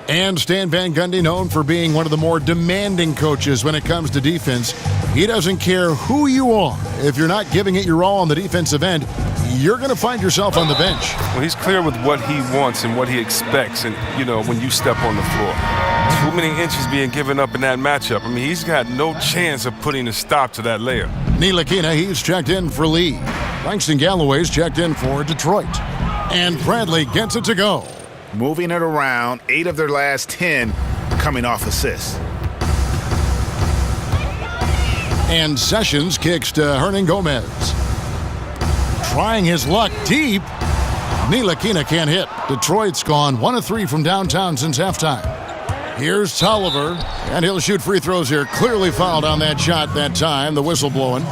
And Stan Van Gundy, known for being one of the more demanding coaches when it comes to defense. He doesn't care who you are. If you're not giving it your all on the defensive end, you're going to find yourself on the bench. Well, he's clear with what he wants and what he expects, and, when you step on the floor. Too many inches being given up in that matchup. I mean, he's got no chance of putting a stop to that layup. Ntilikina, he's checked in for Lee. Langston Galloway's checked in for Detroit. And Bradley gets it to go. Moving it around, 8 of their last 10 coming off assists. And Sessions kicks to Hernan Gomez. Trying his luck deep. Ntilikina can't hit. Detroit's gone 1 of 3 from downtown since halftime. Here's Tolliver, and he'll shoot free throws here. Clearly fouled on that shot that time, the whistle blowing.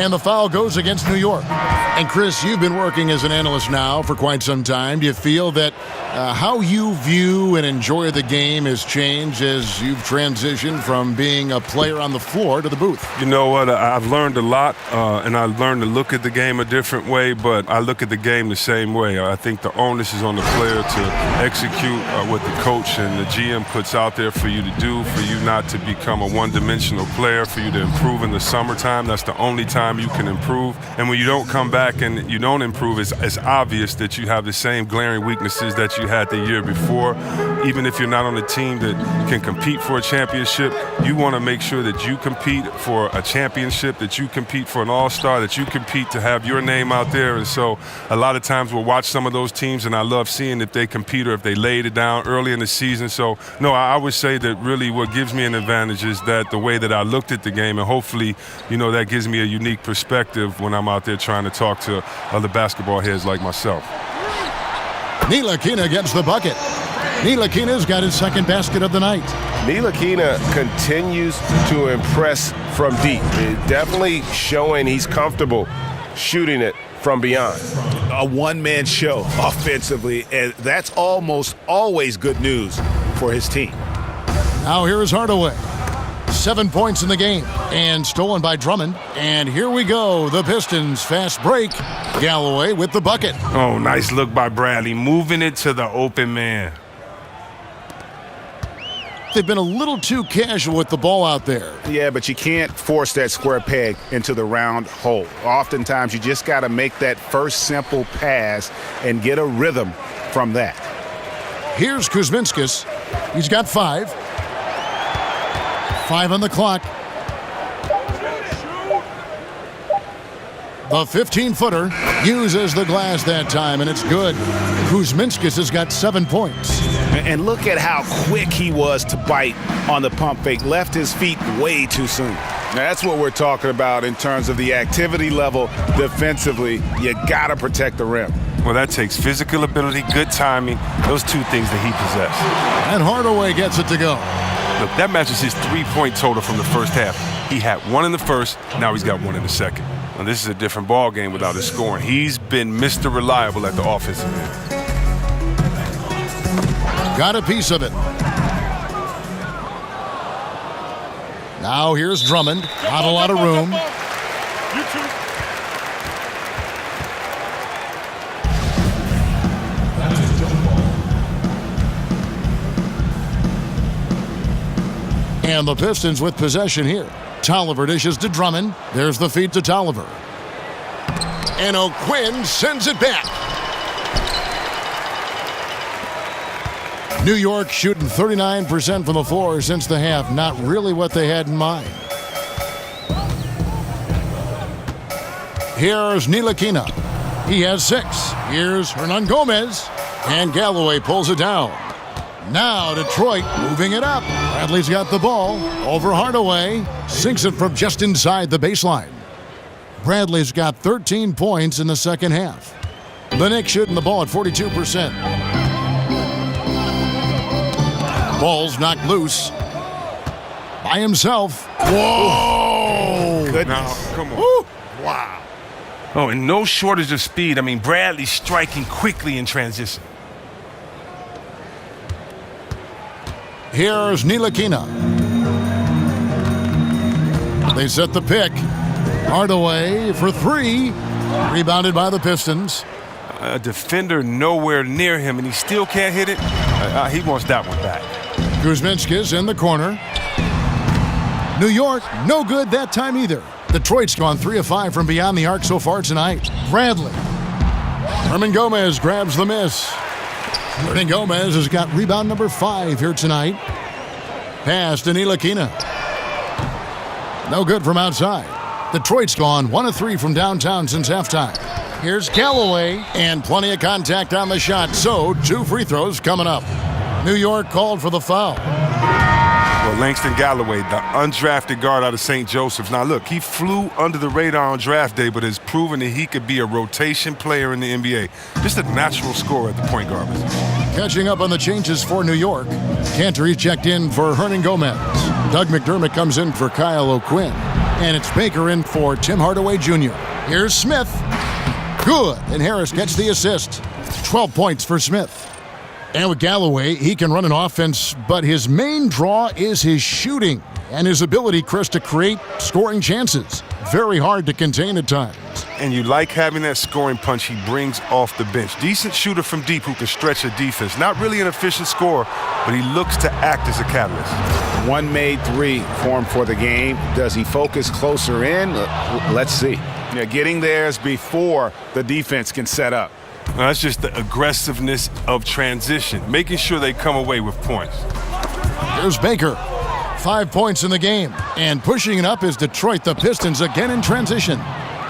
And the foul goes against New York. And Chris, you've been working as an analyst now for quite some time. Do you feel that how you view and enjoy the game has changed as you've transitioned from being a player on the floor to the booth? You know what? I've learned a lot, and I've learned to look at the game a different way, but I look at the game the same way. I think the onus is on the player to execute what the coach and the GM puts out there for you to do, for you not to become a one-dimensional player, for you to improve in the summertime. That's the only time you can improve. And when you don't come back and you don't improve, it's obvious that you have the same glaring weaknesses that you had the year before. Even if you're not on a team that can compete for a championship, you want to make sure that you compete for a championship, that you compete for an all-star, that you compete to have your name out there. And so a lot of times we'll watch some of those teams, and I love seeing if they compete or if they laid it down early in the season. So, no, I would say that really what gives me an advantage is that the way that I looked at the game, and hopefully, that gives me a unique perspective when I'm out there trying to talk to other basketball heads like myself. Ntilikina gets the bucket. Ntilikina's got his second basket of the night. Ntilikina continues to impress from deep. Definitely showing he's comfortable shooting it from beyond. A one-man show offensively, and that's almost always good news for his team. Now here is Hardaway. 7 points in the game, and stolen by Drummond. And here we go, the Pistons fast break. Galloway with the bucket. Oh, nice look by Bradley, moving it to the open man. They've been a little too casual with the ball out there. Yeah, but you can't force that square peg into the round hole. Oftentimes, you just got to make that first simple pass and get a rhythm from that. Here's Kuzminskis. He's got 5. 5 on the clock. The 15-footer uses the glass that time, and it's good. Kuzminskis has got 7 points. And look at how quick he was to bite on the pump fake. Left his feet way too soon. Now, that's what we're talking about in terms of the activity level defensively. You got to protect the rim. Well, that takes physical ability, good timing, those 2 things that he possesses. And Hardaway gets it to go. Look, that matches his 3-point total from the first half. He had 1 in the first, now he's got 1 in the second. Now, this is a different ball game without his scoring. He's been Mr. Reliable at the offensive end. Got a piece of it. Now here's Drummond. Not a lot of room. And the Pistons with possession here. Tolliver dishes to Drummond. There's the feed to Tolliver. And O'Quinn sends it back. New York shooting 39% from the floor since the half. Not really what they had in mind. Here's Ntilikina. He has 6. Here's Hernan Gomez. And Galloway pulls it down. Now Detroit moving it up. Bradley's got the ball over Hardaway. Sinks it from just inside the baseline. Bradley's got 13 points in the second half. The Knicks shooting the ball at 42%. Ball's knocked loose by himself. Whoa! Goodness. Now, come on. Woo. Wow. Oh, and no shortage of speed. I mean, Bradley striking quickly in transition. Here's Ntilikina. They set the pick. Hardaway for 3. Rebounded by the Pistons. A defender nowhere near him, and he still can't hit it. He wants that one back. Kuzminskis in the corner. New York, no good that time either. Detroit's gone 3 of 5 from beyond the arc so far tonight. Bradley. Hernan Gomez grabs the miss. Hernan Gomez has got rebound number 5 here tonight. Pass to Ntilikina. No good from outside. Detroit's gone 1 of 3 from downtown since halftime. Here's Galloway, and plenty of contact on the shot, so 2 free throws coming up. New York called for the foul. Well, Langston Galloway, the undrafted guard out of St. Joseph's. Now, look, he flew under the radar on draft day, but has proven that he could be a rotation player in the NBA. Just a natural scorer at the point guard position. Catching up on the changes for New York. Cantor checked in for Hernan Gomez. Doug McDermott comes in for Kyle O'Quinn. And it's Baker in for Tim Hardaway Jr. Here's Smith. Good. And Harris gets the assist. 12 points for Smith. And with Galloway, he can run an offense, but his main draw is his shooting and his ability, Chris, to create scoring chances. Very hard to contain at times. And you like having that scoring punch he brings off the bench. Decent shooter from deep who can stretch a defense. Not really an efficient scorer, but he looks to act as a catalyst. 1 made 3 for him for the game. Does he focus closer in? Let's see. Yeah, getting there is before the defense can set up. Well, that's just the aggressiveness of transition, making sure they come away with points. Here's Baker. 5 points in the game. And pushing it up is Detroit. The Pistons again in transition.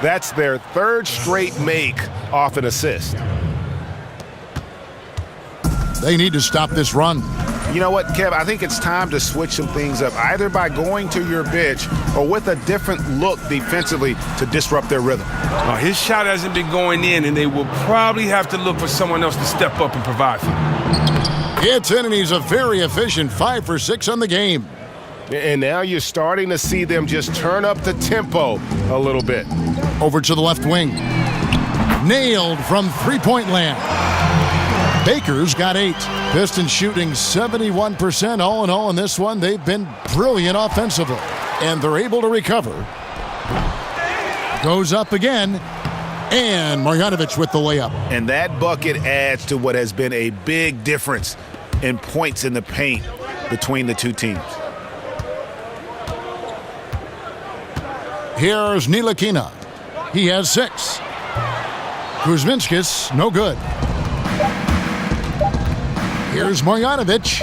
That's their 3rd straight make off an assist. They need to stop this run. You know what, Kev? I think it's time to switch some things up, either by going to your bench or with a different look defensively to disrupt their rhythm. His shot hasn't been going in, and they will probably have to look for someone else to step up and provide for him. It's in, and he's a very efficient 5 for 6 on the game. And now you're starting to see them just turn up the tempo a little bit. Over to the left wing. Nailed from three-point land. Baker's got 8. Pistons shooting 71% all in all in this one. They've been brilliant offensively, and they're able to recover. Goes up again, and Marjanovic with the layup. And that bucket adds to what has been a big difference in points in the paint between the two teams. Here's Ntilikina. He has 6. Kuzminskis, no good. Here's Marjanovic.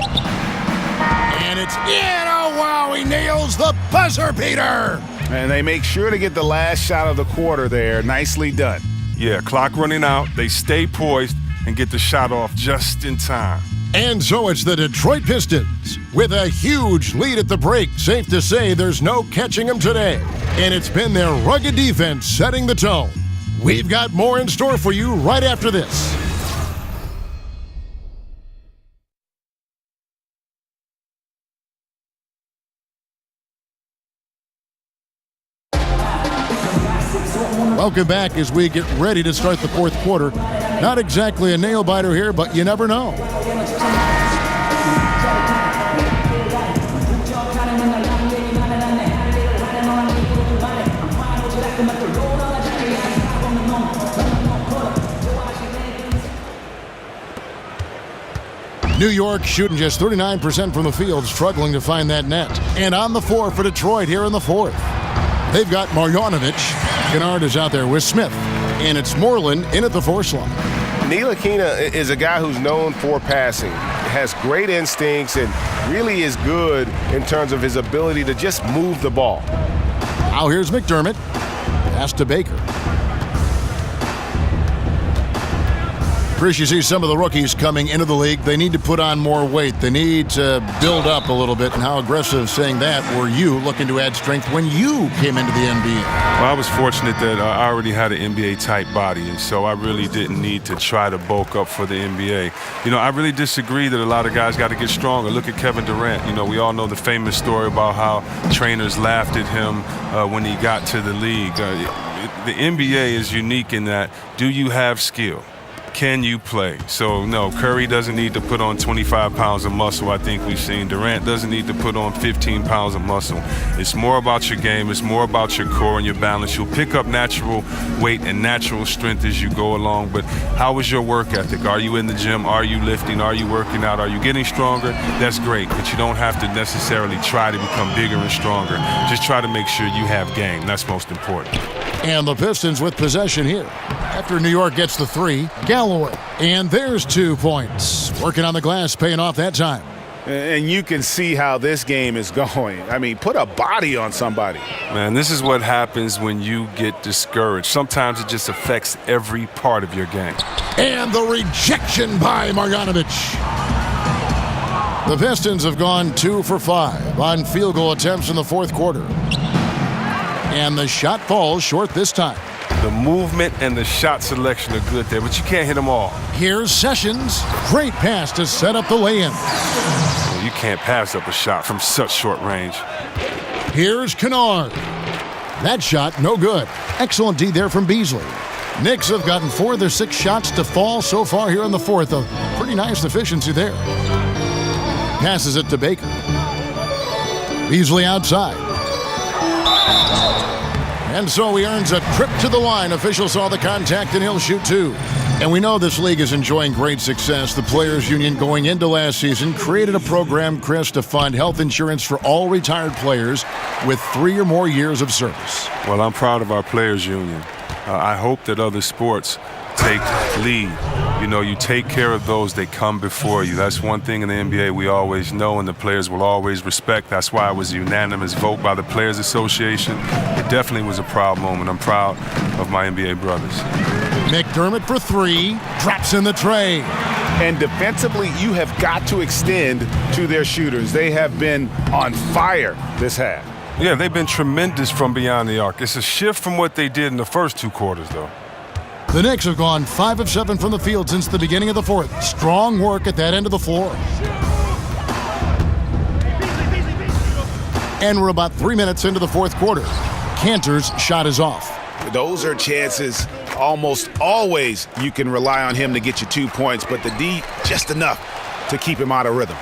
And it's in. Oh, wow, he nails the buzzer beater. And they make sure to get the last shot of the quarter there. Nicely done. Yeah, clock running out. They stay poised and get the shot off just in time. And so it's the Detroit Pistons with a huge lead at the break. Safe to say there's no catching them today. And it's been their rugged defense setting the tone. We've got more in store for you right after this. Welcome back as we get ready to start the fourth quarter. Not exactly a nail-biter here, but you never know. New York shooting just 39% from the field, struggling to find that net. And on the floor for Detroit here in the fourth. They've got Marjanovic. Kennard is out there with Smith. And it's Moreland in at the 4 slot. Ntilikina is a guy who's known for passing, has great instincts, and really is good in terms of his ability to just move the ball. Now here's McDermott. Pass to Baker. Chris, you see some of the rookies coming into the league. They need to put on more weight. They need to build up a little bit. And how aggressive saying that were you looking to add strength when you came into the NBA? Well, I was fortunate that I already had an NBA-type body, and so I really didn't need to try to bulk up for the NBA. You know, I really disagree that a lot of guys got to get stronger. Look at Kevin Durant. You know, we all know the famous story about how trainers laughed at him when he got to the league. The NBA is unique in that, do you have skill? Can you play? So, no, Curry doesn't need to put on 25 pounds of muscle. I think we've seen Durant doesn't need to put on 15 pounds of muscle. It's more about your game. It's more about your core and your balance. You'll pick up natural weight and natural strength as you go along. But how is your work ethic? Are you in the gym? Are you lifting? Are you working out? Are you getting stronger? That's great, but you don't have to necessarily try to become bigger and stronger. Just try to make sure you have game. That's most important. And the Pistons with possession here. After New York gets the 3, Galloway. And there's 2 points. Working on the glass, paying off that time. And you can see how this game is going. I mean, put a body on somebody. Man, this is what happens when you get discouraged. Sometimes it just affects every part of your game. And the rejection by Marjanovic. The Pistons have gone 2 for 5 on field goal attempts in the fourth quarter. And the shot falls short this time. The movement and the shot selection are good there, but you can't hit them all. Here's Sessions. Great pass to set up the lay-in. Well, you can't pass up a shot from such short range. Here's Kennard. That shot, no good. Excellent D there from Beasley. Knicks have gotten 4 of their 6 shots to fall so far here in the fourth. A pretty nice efficiency there. Passes it to Baker. Beasley outside. And so he earns a trip to the line. Official saw the contact, and he'll shoot 2. And we know this league is enjoying great success. The Players Union going into last season created a program, Chris, to fund health insurance for all retired players with 3 or more years of service. Well, I'm proud of our Players Union. I hope that other sports take lead. You know, you take care of those that come before you. That's one thing in the NBA we always know and the players will always respect. That's why it was a unanimous vote by the Players Association. It definitely was a proud moment. I'm proud of my NBA brothers. McDermott for 3, drops in the tray. And defensively, you have got to extend to their shooters. They have been on fire this half. Yeah, they've been tremendous from beyond the arc. It's a shift from what they did in the first 2 quarters, though. The Knicks have gone 5 of 7 from the field since the beginning of the fourth. Strong work at that end of the floor. And we're about 3 minutes into the fourth quarter. Cantor's shot is off. Those are chances almost always you can rely on him to get you 2 points, but the D just enough to keep him out of rhythm.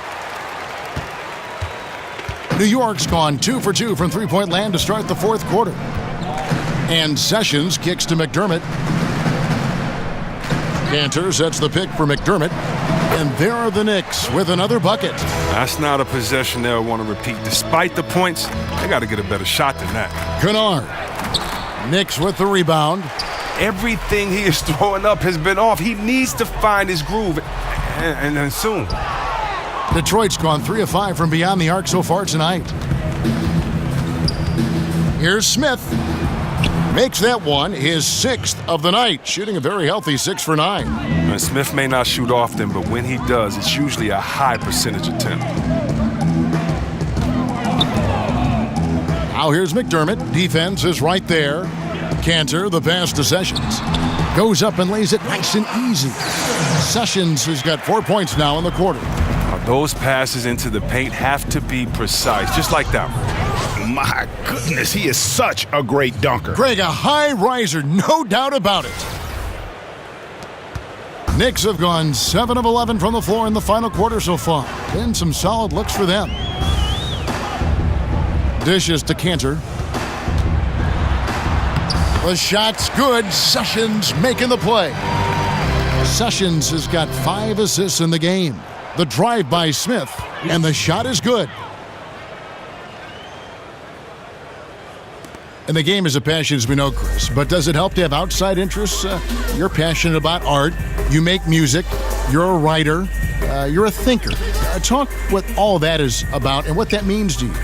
New York's gone 2 for 2 from three-point land to start the fourth quarter. And Sessions kicks to McDermott. Cantor sets the pick for McDermott. And there are the Knicks with another bucket. That's not a possession they'll want to repeat. Despite the points, they got to get a better shot than that. Kennard. Knicks with the rebound. Everything he is throwing up has been off. He needs to find his groove, and soon. Detroit's gone 3 of 5 from beyond the arc so far tonight. Here's Smith. Makes that one his 6th of the night, shooting a very healthy 6 for 9. And Smith may not shoot often, but when he does, it's usually a high percentage attempt. Now here's McDermott. Defense is right there. Cantor, the pass to Sessions. Goes up and lays it nice and easy. Sessions has got 4 points now in the quarter. Now, those passes into the paint have to be precise, just like that one. My goodness, he is such a great dunker. Greg, a high riser, no doubt about it. Knicks have gone 7 of 11 from the floor in the final quarter so far. Been some solid looks for them. Dishes to Cantor. The shot's good. Sessions making the play. Sessions has got 5 assists in the game. The drive by Smith, and the shot is good. And the game is a passion, as we know, Chris. But does it help to have outside interests? You're passionate about art. You make music. You're a writer. You're a thinker. Talk what all that is about and what that means to you.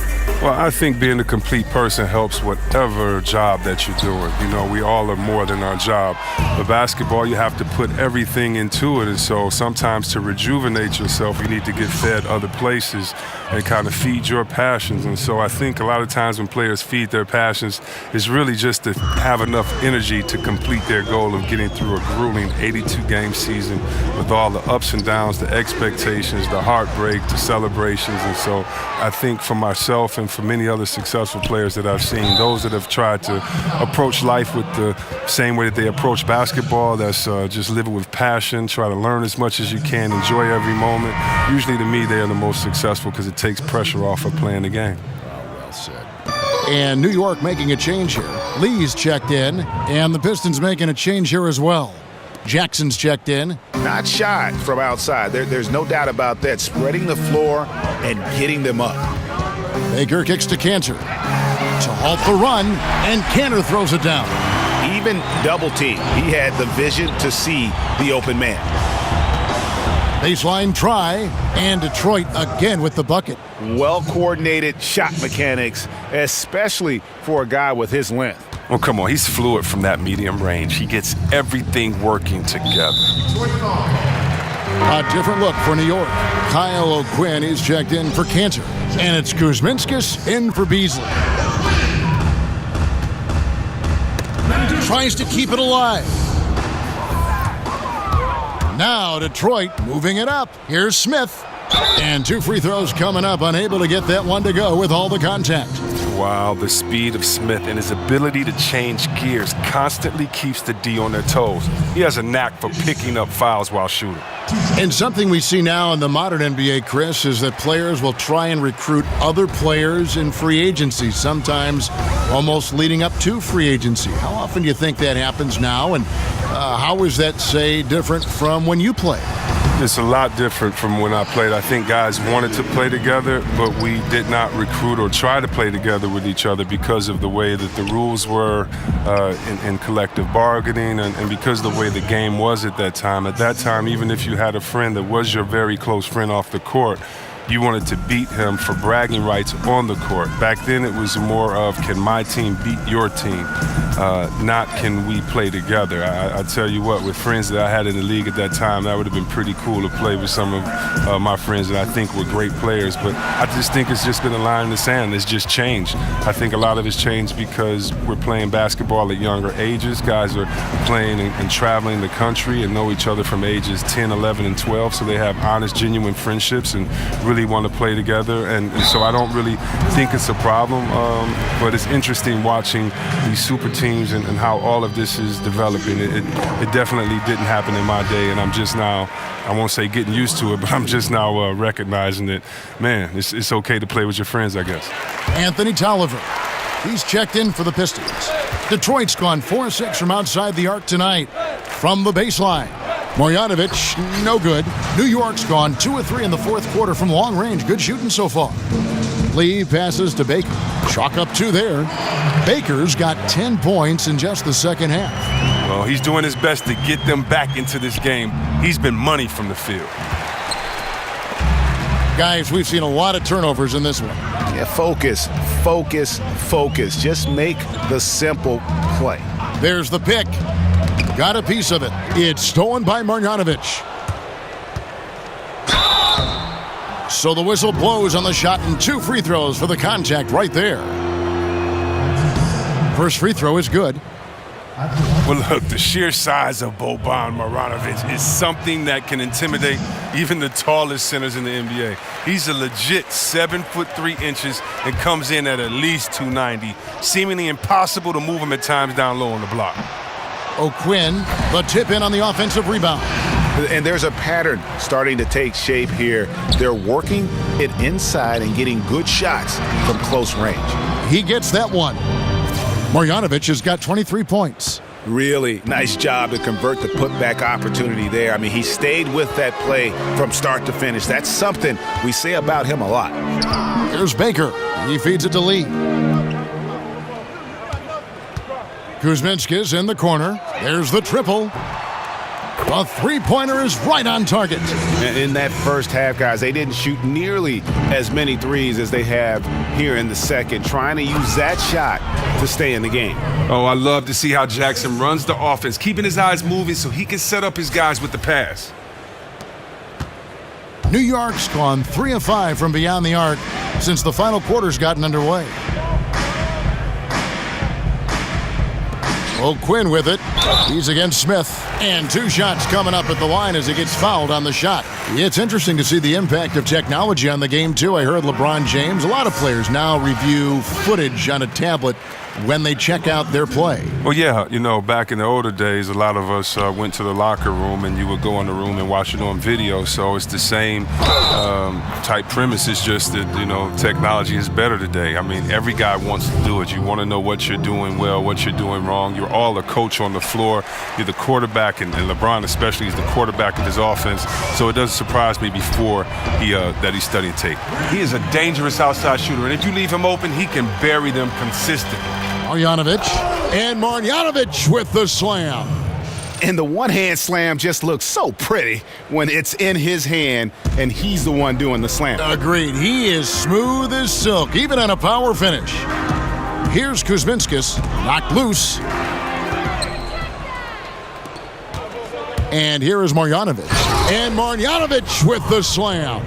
Well, I think being a complete person helps whatever job that you're doing. You know, we all are more than our job. But basketball, you have to put everything into it. And so sometimes to rejuvenate yourself, you need to get fed other places and kind of feed your passions. And so I think a lot of times when players feed their passions, it's really just to have enough energy to complete their goal of getting through a grueling 82-game season with all the ups and downs, the expectations, the heartbreak, the celebrations. And so I think for myself and for many other successful players that I've seen, those that have tried to approach life with the same way that they approach basketball, that's just living with passion, try to learn as much as you can, enjoy every moment. Usually to me, they are the most successful because it takes pressure off of playing the game. Well said. And New York making a change here. Lee's checked in, and the Pistons making a change here as well. Jackson's checked in. Not shy from outside. There's no doubt about that. Spreading the floor and getting them up. Baker kicks to Cantor to halt the run, and Cantor throws it down. Even double team, he had the vision to see the open man. Baseline try, and Detroit again with the bucket. Well-coordinated shot mechanics, especially for a guy with his length. Oh, come on. He's fluid from that medium range. He gets everything working together. A different look for New York. Kyle O'Quinn is checked in for Cantor. And it's Kuzminskis in for Beasley. Tries to keep it alive. Now Detroit moving it up. Here's Smith. And 2 free throws coming up. Unable to get that one to go with all the contact. Wow, the speed of Smith and his ability to change gears constantly keeps the D on their toes. He has a knack for picking up fouls while shooting. And something we see now in the modern NBA, Chris, is that players will try and recruit other players in free agency, sometimes almost leading up to free agency. How often do you think that happens now, and how is that, say, different from when you played? It's a lot different from when I played. I think guys wanted to play together, but we did not recruit or try to play together with each other because of the way that the rules were in collective bargaining and because of the way the game was at that time. At that time, even if you had a friend that was your very close friend off the court, you wanted to beat him for bragging rights on the court. Back then, it was more of, can my team beat your team, not can we play together. I tell you what, with friends that I had in the league at that time, that would have been pretty cool to play with some of my friends that I think were great players. But I just think it's just been a line in the sand. It's just changed. I think a lot of it's changed because we're playing basketball at younger ages. Guys are playing and traveling the country and know each other from ages 10, 11, and 12, so they have honest, genuine friendships and really want to play together, and so I don't really think it's a problem, but it's interesting watching these super teams and how all of this is developing. It definitely didn't happen in my day, and I'm just now, I won't say getting used to it, but I'm just now recognizing that, man, it's okay to play with your friends, I guess. Anthony Tolliver, he's checked in for the Pistons. Detroit's gone 4-6 from outside the arc tonight. From the baseline, Marjanovic, no good. New York's gone 2 of 3 in the fourth quarter from long range. Good shooting so far. Lee passes to Baker. Chalk up 2 there. Baker's got 10 points in just the second half. Well, he's doing his best to get them back into this game. He's been money from the field. Guys, we've seen a lot of turnovers in this one. Yeah, focus. Just make the simple play. There's the pick. Got a piece of it. It's stolen by Marjanovic. So the whistle blows on the shot and 2 free throws for the contact right there. First free throw is good. Well, look, the sheer size of Boban Marjanovic is something that can intimidate even the tallest centers in the NBA. He's a legit 7'3" and comes in at least 290. Seemingly impossible to move him at times down low on the block. O'Quinn, the tip in on the offensive rebound. And there's a pattern starting to take shape here. They're working it inside and getting good shots from close range. He gets that one. Marjanovic has got 23 points. Really nice job to convert the putback opportunity there. I mean, he stayed with that play from start to finish. That's something we say about him a lot. Here's Baker. He feeds it to Lee. Kuzminskis in the corner. There's the triple. The three-pointer is right on target. In that first half, guys, they didn't shoot nearly as many threes as they have here in the second, trying to use that shot to stay in the game. Oh, I love to see how Jackson runs the offense, keeping his eyes moving so he can set up his guys with the pass. New York's gone 3 of 5 from beyond the arc since the final quarter's gotten underway. O'Quinn with it. He's against Smith. And 2 shots coming up at the line as he gets fouled on the shot. It's interesting to see the impact of technology on the game, too. I heard LeBron James. A lot of players now review footage on a tablet when they check out their play. Well, yeah, you know, back in the older days, a lot of us went to the locker room and you would go in the room and watch it on video. So it's the same type premise. It's just that, you know, technology is better today. I mean, every guy wants to do it. You want to know what you're doing well, what you're doing wrong. You're all a coach on the floor. You're the quarterback, and LeBron especially is the quarterback of his offense. So it doesn't surprise me before that he's studying tape. He is a dangerous outside shooter, and if you leave him open, he can bury them consistently. Marjanovic, and Marjanovic with the slam. And the one-hand slam just looks so pretty when it's in his hand and he's the one doing the slam. Agreed. He is smooth as silk, even on a power finish. Here's Kuzminskis, knocked loose. And here is Marjanovic. And Marjanovic with the slam.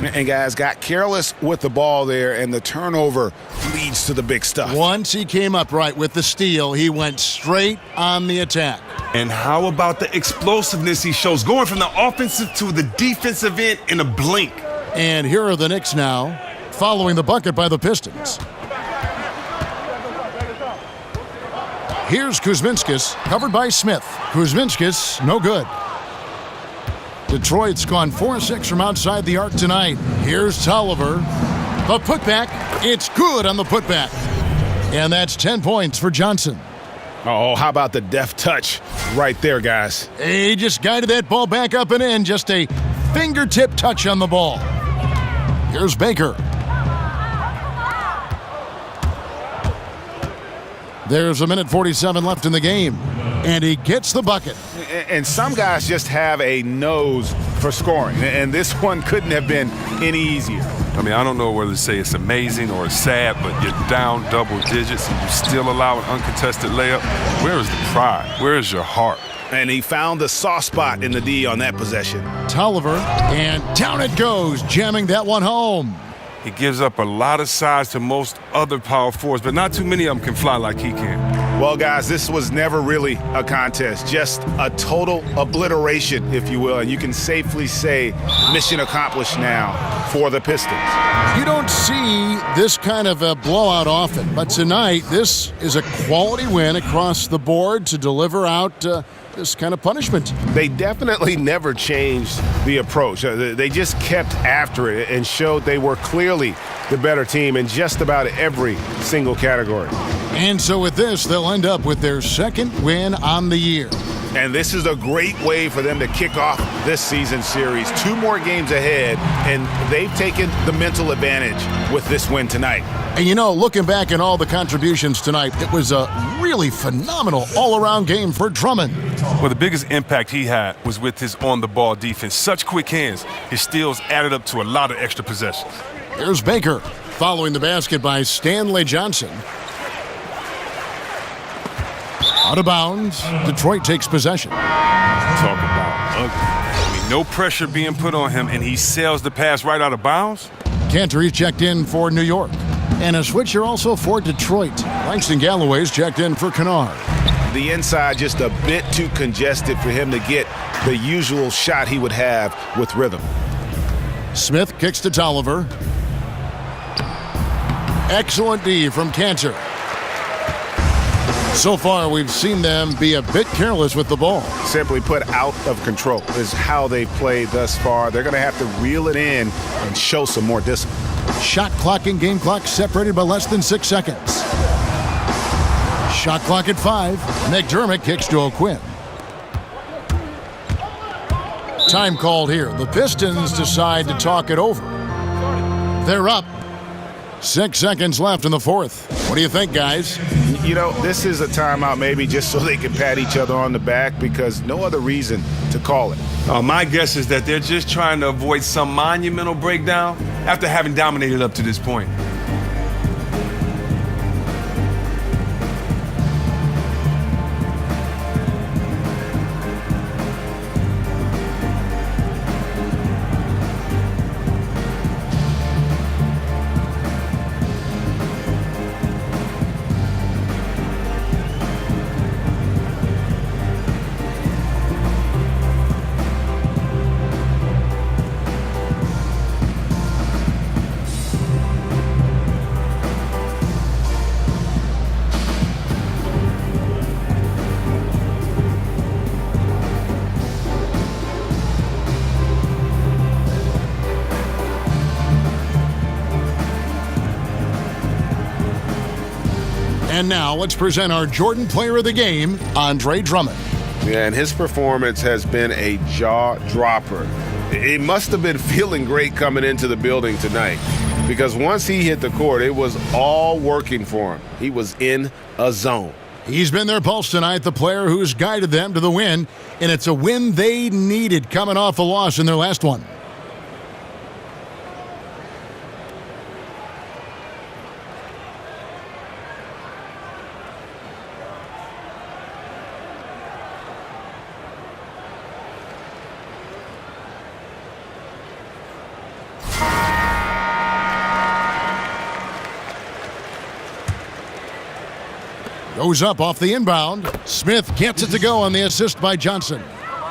And guys got careless with the ball there, and the turnover leads to the big stuff. Once he came up right with the steal, he went straight on the attack. And how about the explosiveness he shows, going from the offensive to the defensive end in a blink. And here are the Knicks now, following the bucket by the Pistons. Here's Kuzminskis, covered by Smith. Kuzminskis, no good. Detroit's gone 4-6 from outside the arc tonight. Here's Tolliver. The putback, it's good on the putback. And that's 10 points for Johnson. Oh, how about the deft touch right there, guys? He just guided that ball back up and in. Just a fingertip touch on the ball. Here's Baker. There's 1:47 left in the game. And he gets the bucket. And some guys just have a nose for scoring. And this one couldn't have been any easier. I mean, I don't know whether to say it's amazing or it's sad, but you're down double digits and you still allow an uncontested layup. Where is the pride? Where is your heart? And he found the soft spot in the D on that possession. Tolliver, and down it goes, jamming that one home. He gives up a lot of size to most other power forwards, but not too many of them can fly like he can. Well, guys, this was never really a contest, just a total obliteration, if you will, and you can safely say mission accomplished now for the Pistons. You don't see this kind of a blowout often, but tonight this is a quality win across the board to deliver out this kind of punishment. They definitely never changed the approach. They just kept after it and showed they were clearly the better team in just about every single category. And so with this, they'll end up with their second win on the year. And this is a great way for them to kick off this season series. 2 more games ahead, and they've taken the mental advantage with this win tonight. And you know, looking back at all the contributions tonight, it was a really phenomenal all-around game for Drummond. Well, the biggest impact he had was with his on-the-ball defense. Such quick hands. His steals added up to a lot of extra possessions. Here's Baker, following the basket by Stanley Johnson. Out of bounds, Detroit takes possession. Talk about ugly. I mean, no pressure being put on him, and he sails the pass right out of bounds. Cantor checked in for New York. And a switcher also for Detroit. Langston Galloway's checked in for Kennard. The inside just a bit too congested for him to get the usual shot he would have with rhythm. Smith kicks to Tolliver. Excellent D from Cantor. So far, we've seen them be a bit careless with the ball. Simply put, out of control is how they've played thus far. They're going to have to reel it in and show some more discipline. Shot clock and game clock separated by less than 6 seconds. Shot clock at 5. McDermott kicks to O'Quinn. Time called here. The Pistons decide to talk it over. They're up. 6 seconds left in the fourth. What do you think, guys? You know, this is a timeout maybe just so they can pat each other on the back because no other reason to call it. My guess is that they're just trying to avoid some monumental breakdown after having dominated up to this point. And now let's present our Jordan Player of the Game, Andre Drummond. Yeah, and his performance has been a jaw-dropper. It must have been feeling great coming into the building tonight because once he hit the court, it was all working for him. He was in a zone. He's been their pulse tonight, the player who's guided them to the win, and it's a win they needed coming off a loss in their last one. Goes up off the inbound. Smith gets it to go on the assist by Johnson.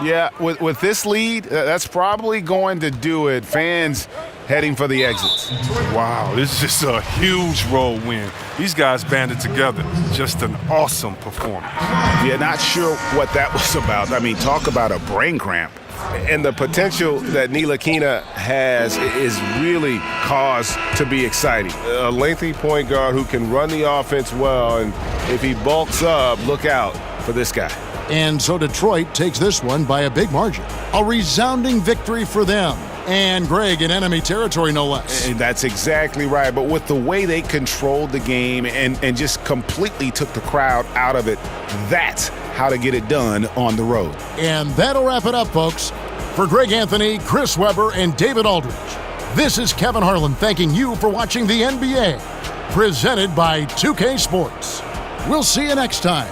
Yeah, with this lead, that's probably going to do it. Fans heading for the exits. Wow, this is just a huge road win. These guys banded together. Just an awesome performance. Yeah, not sure what that was about. I mean, talk about a brain cramp. And the potential that Ntilikina has is really cause to be exciting. A lengthy point guard who can run the offense well, and if he bulks up, look out for this guy. And so Detroit takes this one by a big margin. A resounding victory for them. And Greg in enemy territory, no less. And that's exactly right. But with the way they controlled the game and just completely took the crowd out of it, that's how to get it done on the road. And that'll wrap it up, folks. For Greg Anthony, Chris Webber, and David Aldridge, this is Kevin Harlan thanking you for watching the NBA, presented by 2K Sports. We'll see you next time.